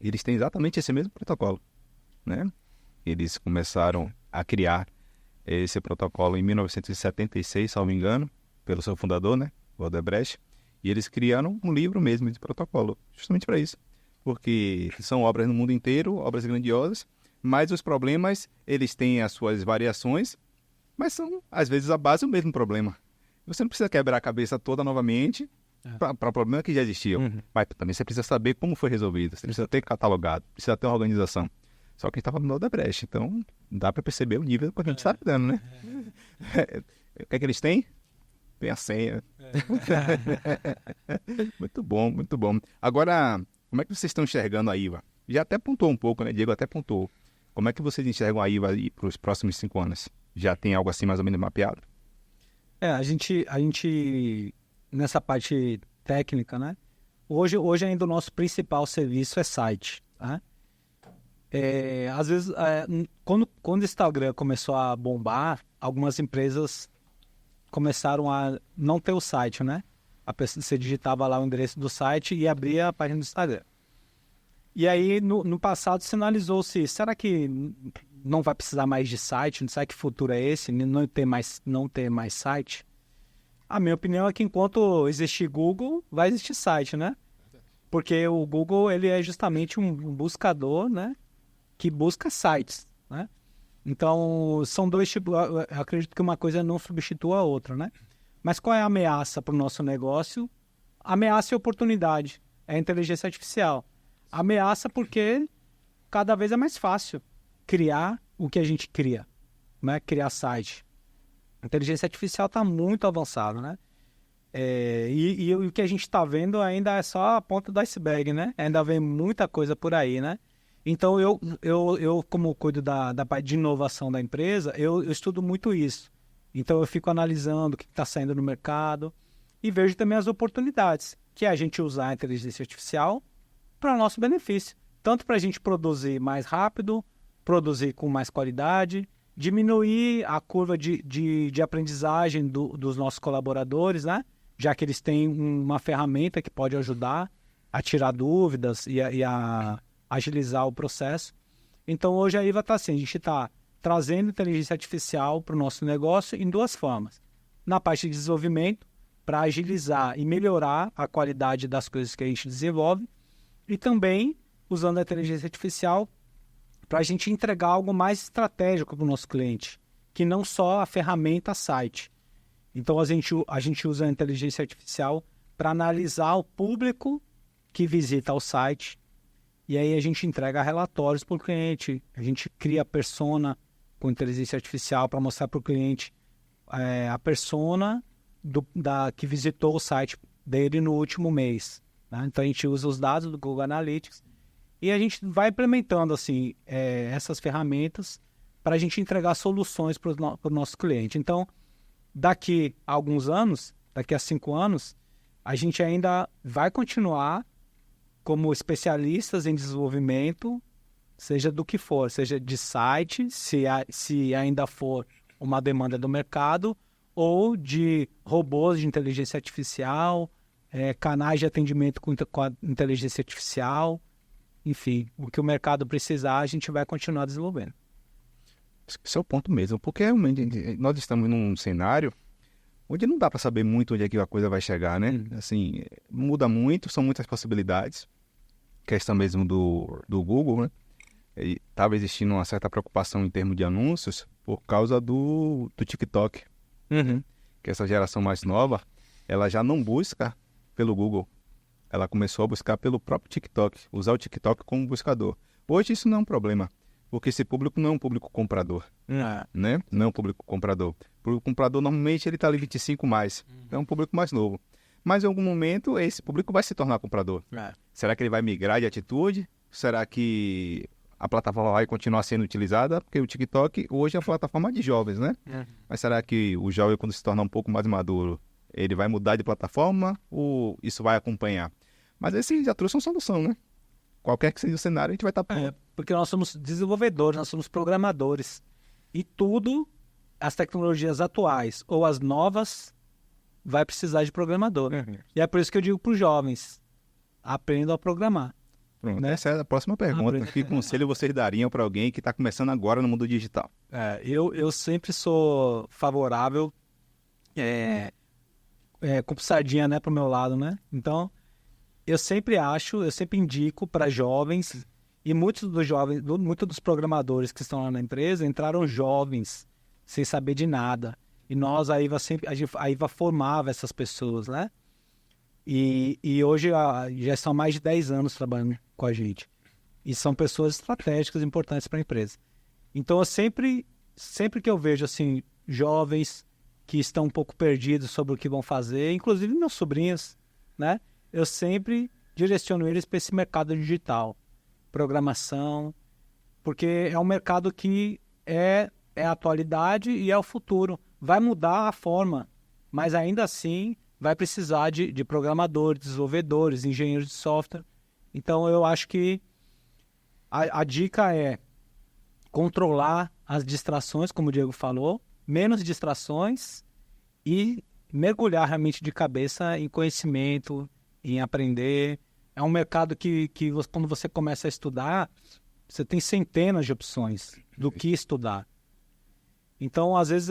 eles têm exatamente esse mesmo protocolo, né? Eles começaram a criar esse protocolo em 1976, salvo engano, pelo seu fundador, né, o Odebrecht, e eles criaram um livro mesmo de protocolo, justamente para isso, porque são obras no mundo inteiro, obras grandiosas, mas os problemas, eles têm as suas variações, mas são, às vezes, a base do mesmo problema. Você não precisa quebrar a cabeça toda novamente para problema que já existia. Mas também você precisa saber como foi resolvido, você precisa ter catalogado, precisa ter uma organização. Só que a gente estava no Odebrecht, então dá para perceber o nível que a gente está dando, né? O que é que eles têm? Tem a senha. Muito bom, muito bom. Agora, como é que vocês estão enxergando a IVA? Já até pontuou um pouco, né? Diego até pontuou. Como é que vocês enxergam a IVA para os próximos 5 anos? Já tem algo assim mais ou menos mapeado? A gente nessa parte técnica, né? Hoje ainda o nosso principal serviço é site, né? Às vezes, quando o Instagram começou a bombar, algumas empresas começaram a não ter o site, né? Você digitava lá o endereço do site e abria a página do Instagram. E aí, no passado, sinalizou-se, será que não vai precisar mais de site, não sabe que futuro é esse, não ter mais site. A minha opinião é que enquanto existir Google, vai existir site, né? Porque o Google, ele é justamente um buscador, né? Que busca sites, né? Então, são dois tipos... Eu acredito que uma coisa não substitua a outra, né? Mas qual é a ameaça para o nosso negócio? A ameaça e oportunidade. É a inteligência artificial. A ameaça porque cada vez é mais fácil criar o que a gente cria, né? Criar site. A inteligência artificial está muito avançada, né? E o que a gente está vendo ainda é só a ponta do iceberg, né? Ainda vem muita coisa por aí, né? Então, eu como cuido da parte de inovação da empresa, eu estudo muito isso. Então, eu fico analisando o que está saindo no mercado e vejo também as oportunidades, que é a gente usar a inteligência artificial para nosso benefício. Tanto para a gente produzir mais rápido, produzir com mais qualidade, diminuir a curva de aprendizagem dos nossos colaboradores, né? Já que eles têm uma ferramenta que pode ajudar a tirar dúvidas e a agilizar o processo. Então, hoje a IVA está assim, a gente está trazendo inteligência artificial para o nosso negócio em duas formas. Na parte de desenvolvimento, para agilizar e melhorar a qualidade das coisas que a gente desenvolve, e também usando a inteligência artificial para a gente entregar algo mais estratégico para o nosso cliente, que não só a ferramenta site. Então, a gente usa a inteligência artificial para analisar o público que visita o site, e aí a gente entrega relatórios para o cliente, a gente cria persona com inteligência artificial para mostrar para o cliente a persona que visitou o site dele no último mês, né? Então, a gente usa os dados do Google Analytics e a gente vai implementando assim, essas ferramentas para a gente entregar soluções para o nosso cliente. Então, daqui a alguns anos, daqui a 5 anos, a gente ainda vai continuar como especialistas em desenvolvimento, seja do que for, seja de site, se ainda for uma demanda do mercado, ou de robôs de inteligência artificial, canais de atendimento com a inteligência artificial, enfim, o que o mercado precisar, a gente vai continuar desenvolvendo. Esse é o ponto mesmo, porque realmente nós estamos num cenário onde não dá para saber muito onde é que a coisa vai chegar, né? Assim, muda muito, são muitas possibilidades. Questão mesmo do Google, né? Estava existindo uma certa preocupação em termos de anúncios por causa do TikTok. Que essa geração mais nova, ela já não busca pelo Google. Ela começou a buscar pelo próprio TikTok, usar o TikTok como buscador. Hoje isso não é um problema, porque esse público não é um público comprador, né? Não é um público comprador. O público comprador, normalmente, ele está ali 25 mais. É um público mais novo. Mas em algum momento, esse público vai se tornar comprador. Será que ele vai migrar de atitude? Será que a plataforma vai continuar sendo utilizada? Porque o TikTok hoje é uma plataforma de jovens, né? Mas será que o jovem, quando se tornar um pouco mais maduro, ele vai mudar de plataforma ou isso vai acompanhar? Mas esse já trouxe uma solução, né? Qualquer que seja o cenário, a gente vai estar pronto. Porque nós somos desenvolvedores, nós somos programadores. E tudo, as tecnologias atuais ou as novas, vai precisar de programador. E é por isso que eu digo para os jovens, aprendam a programar. Pronto, né? Essa é a próxima pergunta. Que conselho vocês dariam para alguém que está começando agora no mundo digital? Eu sempre sou favorável, com sardinha, né, para o meu lado, né? Então, eu sempre indico para jovens, e muitos dos programadores que estão lá na empresa entraram jovens, sem saber de nada. E nós, a IVA formava essas pessoas, né? E hoje já são mais de 10 anos trabalhando com a gente. E são pessoas estratégicas importantes para a empresa. Então, eu sempre que eu vejo assim, jovens que estão um pouco perdidos sobre o que vão fazer, inclusive meus sobrinhos, né? Eu sempre direciono eles para esse mercado digital, programação, porque é um mercado que é a atualidade e é o futuro. Vai mudar a forma, mas ainda assim vai precisar de programadores, desenvolvedores, engenheiros de software. Então, eu acho que a dica é controlar as distrações, como o Diego falou, menos distrações e mergulhar realmente de cabeça em conhecimento, em aprender. É um mercado que quando você começa a estudar, Você tem centenas de opções do que estudar. Então, às vezes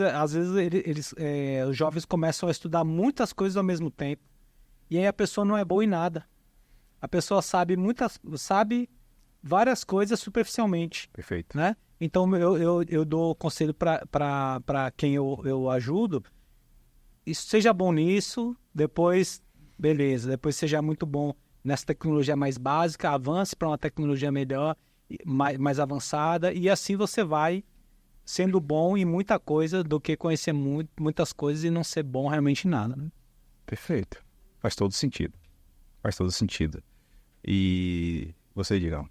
os jovens começam a estudar muitas coisas ao mesmo tempo. E aí a pessoa não é boa em nada. A pessoa sabe várias coisas superficialmente. Perfeito. Né? Então, eu dou conselho para quem eu ajudo. Seja bom nisso, depois, beleza. Depois seja muito bom nessa tecnologia mais básica, avance para uma tecnologia melhor, mais avançada, e assim você vai sendo bom em muita coisa do que conhecer muitas coisas e não ser bom realmente em nada. Né? Perfeito. Faz todo sentido. Faz todo sentido. E você, Digão?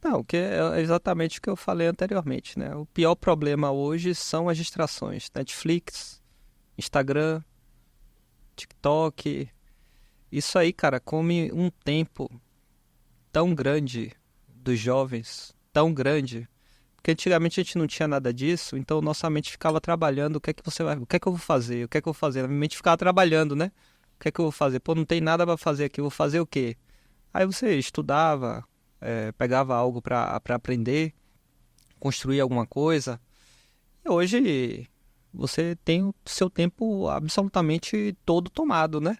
Não, que é exatamente o que eu falei anteriormente, né? O pior problema hoje são as distrações. Netflix, Instagram, TikTok. Isso aí, cara, come um tempo tão grande dos jovens, tão grande. Porque antigamente a gente não tinha nada disso, então nossa mente ficava trabalhando, o que é que eu vou fazer? O que é que eu vou fazer? A minha mente ficava trabalhando, né? O que é que eu vou fazer? Pô, não tem nada para fazer aqui, eu vou fazer o quê? Aí você estudava, pegava algo para aprender, construir alguma coisa. E hoje você tem o seu tempo absolutamente todo tomado, né?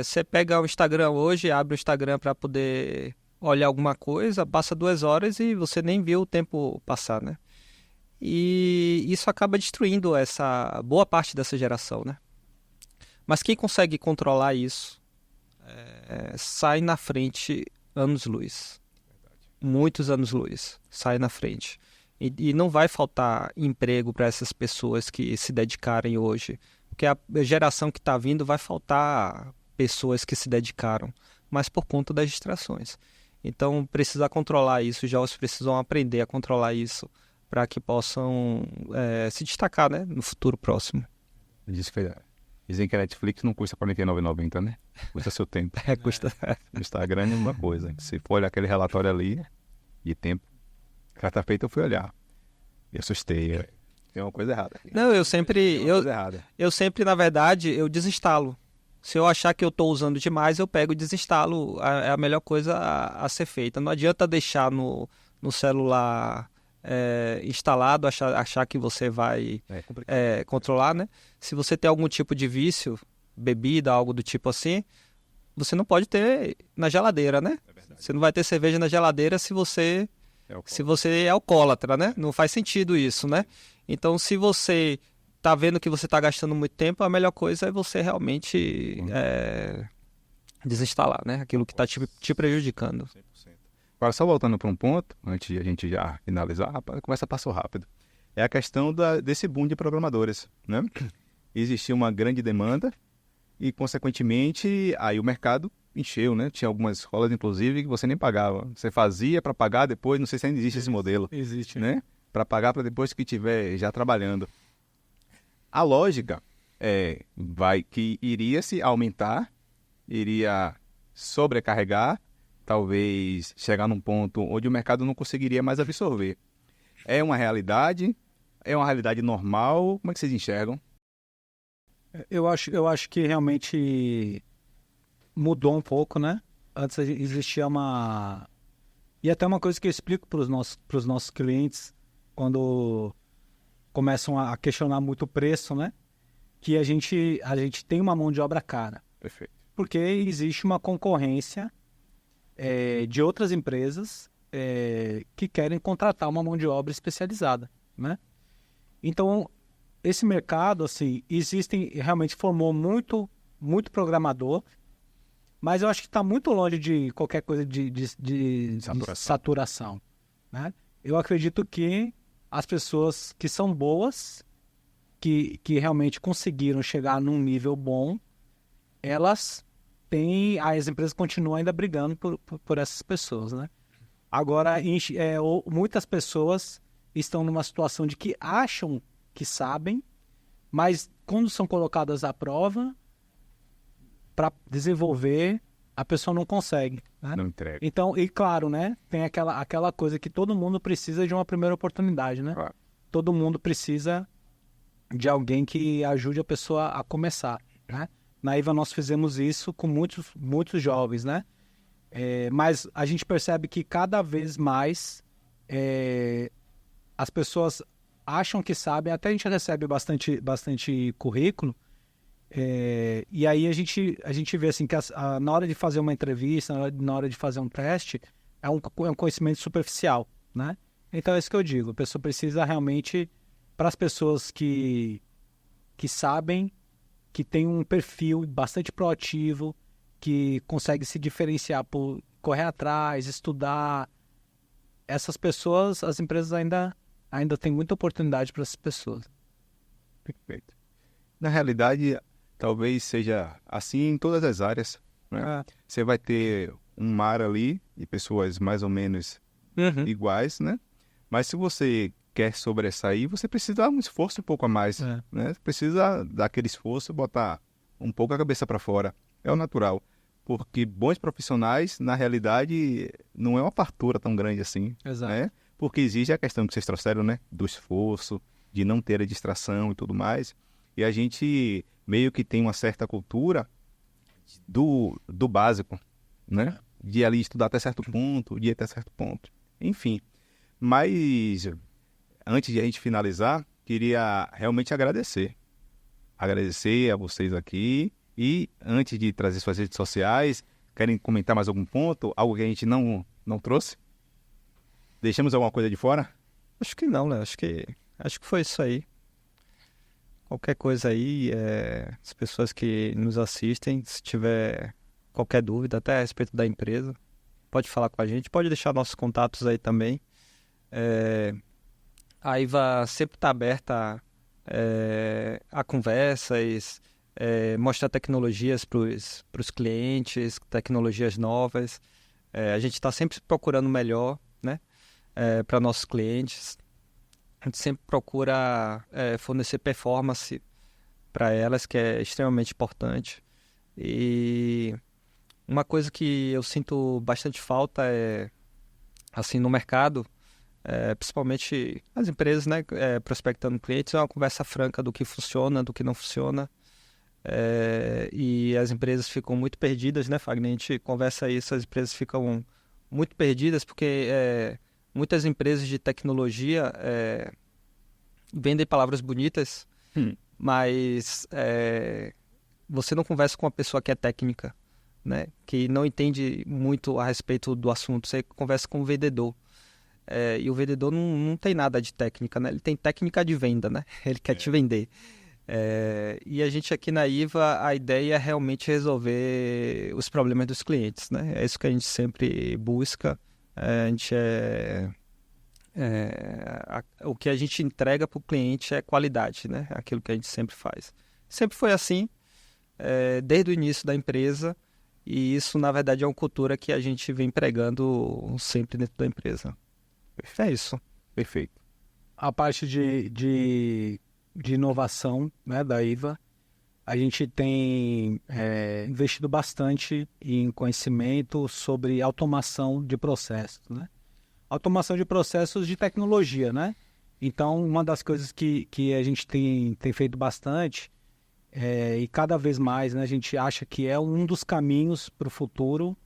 Você pega o Instagram hoje, abre o Instagram para poder olhar alguma coisa, passa 2 horas e você nem viu o tempo passar, né? E isso acaba destruindo essa boa parte dessa geração, né? Mas quem consegue controlar isso sai na frente anos-luz. Muitos anos-luz. Sai na frente. E não vai faltar emprego para essas pessoas que se dedicarem hoje. Porque a geração que está vindo vai faltar pessoas que se dedicaram. Mas por conta das distrações. Então, precisa controlar isso. Os jovens precisam aprender a controlar isso para que possam se destacar, né, no futuro próximo. Dizem que a Netflix não custa R$ 49,90, né? Custa seu tempo. Custa. O Instagram é uma coisa. Se for olhar aquele relatório ali de tempo, quarta-feita eu fui olhar. E assustei. Tem uma coisa errada aqui. Não, eu sempre, na verdade, eu desinstalo. Se eu achar que eu estou usando demais, eu pego e desinstalo. É a melhor coisa a ser feita. Não adianta deixar no celular instalado, achar que você vai controlar, né? Se você tem algum tipo de vício, bebida, algo do tipo assim, você não pode ter na geladeira, né? Você não vai ter cerveja na geladeira se você é alcoólatra, né? Não faz sentido isso, né? Então, se você tá vendo que você tá gastando muito tempo, a melhor coisa é você realmente desinstalar, né? Aquilo que tá te prejudicando. 100%. Agora, só voltando para um ponto, antes de a gente já finalizar, a conversa passou rápido. É a questão desse boom de programadores, né? Existia uma grande demanda e, consequentemente, aí o mercado encheu, né? Tinha algumas escolas, inclusive, que você nem pagava. Você fazia para pagar depois, não sei se ainda existe esse modelo. Existe. Né? Para pagar para depois que estiver já trabalhando. A lógica que iria se aumentar, iria sobrecarregar, talvez chegar num ponto onde o mercado não conseguiria mais absorver. É uma realidade? É uma realidade normal? Como é que vocês enxergam? Eu acho que realmente mudou um pouco, né? Antes existia uma... E até uma coisa que eu explico para os nossos clientes, quando começam a questionar muito o preço, né? Que a gente tem uma mão de obra cara. Perfeito. Porque existe uma concorrência de outras empresas que querem contratar uma mão de obra especializada, né? Então, esse mercado, assim, realmente formou muito programador, mas eu acho que está muito longe de qualquer coisa de saturação, né? Eu acredito que as pessoas que são boas, que realmente conseguiram chegar num nível bom, as empresas continuam ainda brigando por essas pessoas, né? Agora, muitas pessoas estão numa situação de que acham que sabem, mas quando são colocadas à prova para desenvolver, a pessoa não consegue, né? Não entrega. Então, e claro, né? Tem aquela coisa que todo mundo precisa de uma primeira oportunidade, né? Claro. Todo mundo precisa de alguém que ajude a pessoa a começar, né? Na IVA nós fizemos isso com muitos jovens, né? Mas a gente percebe que cada vez mais as pessoas acham que sabem, até a gente recebe bastante currículo, e aí a gente vê assim, que na hora de fazer uma entrevista, na hora de fazer um teste, é um conhecimento superficial, né? Então é isso que eu digo, a pessoa precisa realmente, para as pessoas que sabem, que tem um perfil bastante proativo, que consegue se diferenciar por correr atrás, estudar, essas pessoas, as empresas ainda têm muita oportunidade para essas pessoas. Perfeito. Na realidade, talvez seja assim em todas as áreas, né? Você vai ter um mar ali de pessoas mais ou menos iguais, né? Mas se você quer sobressair, você precisa dar um esforço um pouco a mais, né? Precisa dar aquele esforço, botar um pouco a cabeça para fora. É o natural. Porque bons profissionais, na realidade, não é uma fartura tão grande assim. Exato. Né? Porque exige a questão que vocês trouxeram, né? Do esforço, de não ter a distração e tudo mais. E a gente meio que tem uma certa cultura do básico, né? De ali estudar até certo ponto, de ir até certo ponto. Enfim. Mas, antes de a gente finalizar, queria realmente agradecer. Agradecer a vocês aqui. E, antes de trazer suas redes sociais, querem comentar mais algum ponto? Algo que a gente não trouxe? Deixamos alguma coisa de fora? Acho que não, né? Acho que foi isso aí. Qualquer coisa aí, as pessoas que nos assistem, se tiver qualquer dúvida, até a respeito da empresa, pode falar com a gente, pode deixar nossos contatos aí também. A IVA sempre está aberta a conversas, mostrar tecnologias para os clientes, tecnologias novas. A gente está sempre procurando o melhor, né, para nossos clientes. A gente sempre procura fornecer performance para elas, que é extremamente importante. E uma coisa que eu sinto bastante falta assim, no mercado, principalmente as empresas, né, prospectando clientes, é uma conversa franca do que funciona, do que não funciona. E as empresas ficam muito perdidas, né, Fagner? A gente conversa isso, as empresas ficam muito perdidas porque muitas empresas de tecnologia vendem palavras bonitas, mas você não conversa com uma pessoa que é técnica, né, que não entende muito a respeito do assunto. Você conversa com um vendedor. E o vendedor não tem nada de técnica, né? Ele tem técnica de venda, né? Ele quer te vender. E a gente aqui na IVA, a ideia é realmente resolver os problemas dos clientes, né? É isso que a gente sempre busca. O que a gente entrega para o cliente é qualidade, né? Aquilo que a gente sempre faz. Sempre foi assim, desde o início da empresa, e isso, na verdade, é uma cultura que a gente vem pregando sempre dentro da empresa. É isso. Perfeito. A parte de inovação, né, da IVA, a gente tem investido bastante em conhecimento sobre automação de processos, né? Automação de processos de tecnologia, né? Então, uma das coisas que a gente tem feito bastante, e cada vez mais, né, a gente acha que é um dos caminhos para o futuro,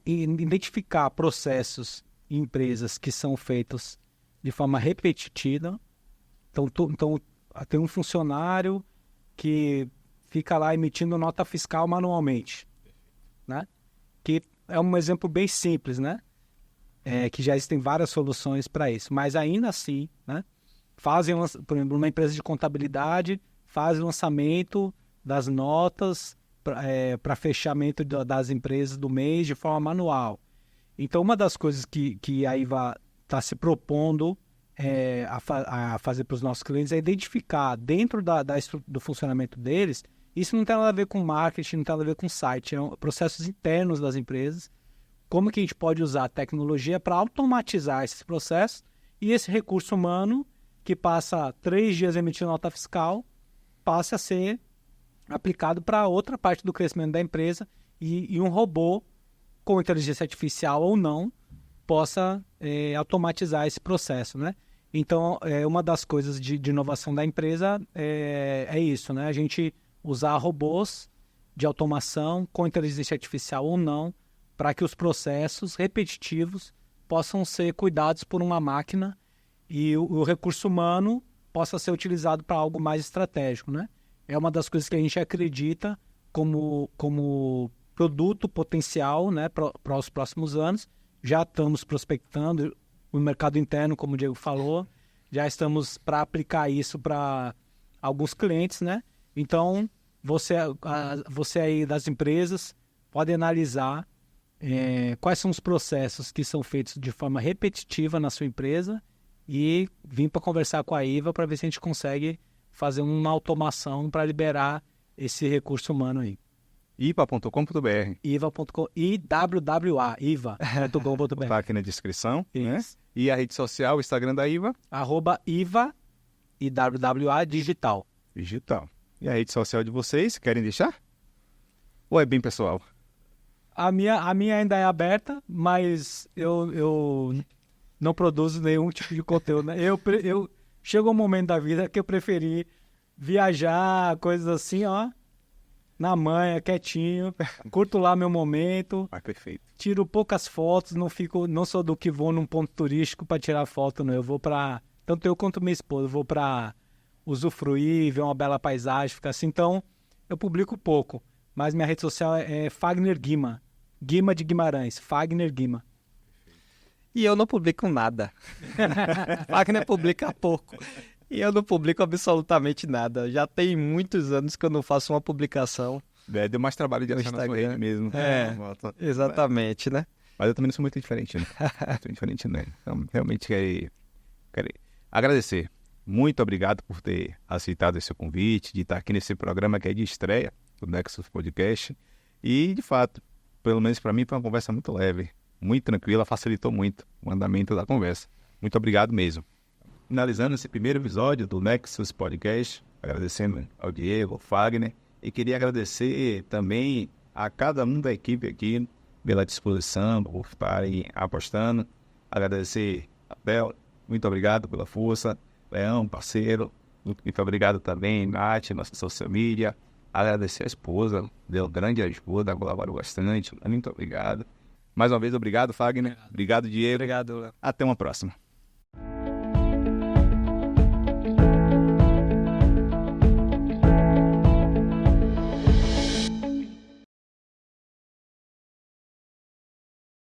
identificar processos em empresas que são feitos de forma repetitiva. Então tem um funcionário que fica lá emitindo nota fiscal manualmente, né? Que é um exemplo bem simples, né? Que já existem várias soluções para isso, mas ainda assim, né? Por exemplo, uma empresa de contabilidade faz o lançamento das notas para fechamento das empresas do mês de forma manual. Então, uma das coisas que a IVA está se propondo a fazer para os nossos clientes é identificar dentro do funcionamento deles. Isso não tem nada a ver com marketing, não tem nada a ver com site, processos internos das empresas. Como que a gente pode usar a tecnologia para automatizar esses processos e esse recurso humano que passa 3 dias emitindo nota fiscal passe a ser aplicado para outra parte do crescimento da empresa e um robô com inteligência artificial ou não possa automatizar esse processo, né? Então, uma das coisas de inovação da empresa é isso, né? A gente usar robôs de automação, com inteligência artificial ou não, para que os processos repetitivos possam ser cuidados por uma máquina e o recurso humano possa ser utilizado para algo mais estratégico, né? É uma das coisas que a gente acredita como produto potencial, né, para os próximos anos. Já estamos prospectando o mercado interno, como o Diego falou, já estamos para aplicar isso para alguns clientes, né? Então, você aí das empresas pode analisar quais são os processos que são feitos de forma repetitiva na sua empresa e vir para conversar com a IVA para ver se a gente consegue fazer uma automação para liberar esse recurso humano aí. iva.com.br. iva.com, iva.com.br. Tá aqui na descrição, né? E a rede social, o Instagram da IVA? @IVA e WWA Digital. Digital. E a rede social de vocês, querem deixar? Ou é bem pessoal? A minha ainda é aberta, mas eu não produzo nenhum tipo de conteúdo, né? Chegou um momento da vida que eu preferi viajar, coisas assim, ó, na manha, quietinho, curto lá meu momento. Perfeito. Tiro poucas fotos, não sou do que vou num ponto turístico para tirar foto, não. Eu vou para, tanto eu quanto minha esposa, vou para usufruir, ver uma bela paisagem, ficar assim. Então, eu publico pouco, mas minha rede social é Fagner Guima. Guima de Guimarães, Fagner Guima. E eu não publico nada. Fagner publica pouco. E eu não publico absolutamente nada. Já tem muitos anos que eu não faço uma publicação. Deu mais trabalho de achar na sua rede mesmo. Exatamente, né? Mas eu também não sou muito diferente, né? Muito diferente, né? Então, realmente quero agradecer. Muito obrigado por ter aceitado esse convite, de estar aqui nesse programa que é de estreia do Nexus Podcast. E, de fato, pelo menos para mim, foi uma conversa muito leve, muito tranquila, facilitou muito o andamento da conversa. Muito obrigado mesmo. Finalizando esse primeiro episódio do Nexus Podcast, agradecendo ao Diego, ao Fagner, e queria agradecer também a cada um da equipe aqui pela disposição, por estarem apostando. Agradecer a Bel, muito obrigado pela força. Leão, parceiro, muito obrigado também, Nath, nossa social media. Agradecer a esposa, deu grande ajuda, colaborou bastante. Muito obrigado. Mais uma vez, obrigado, Fagner. Obrigado, Diego. Obrigado, Léo. Até uma próxima.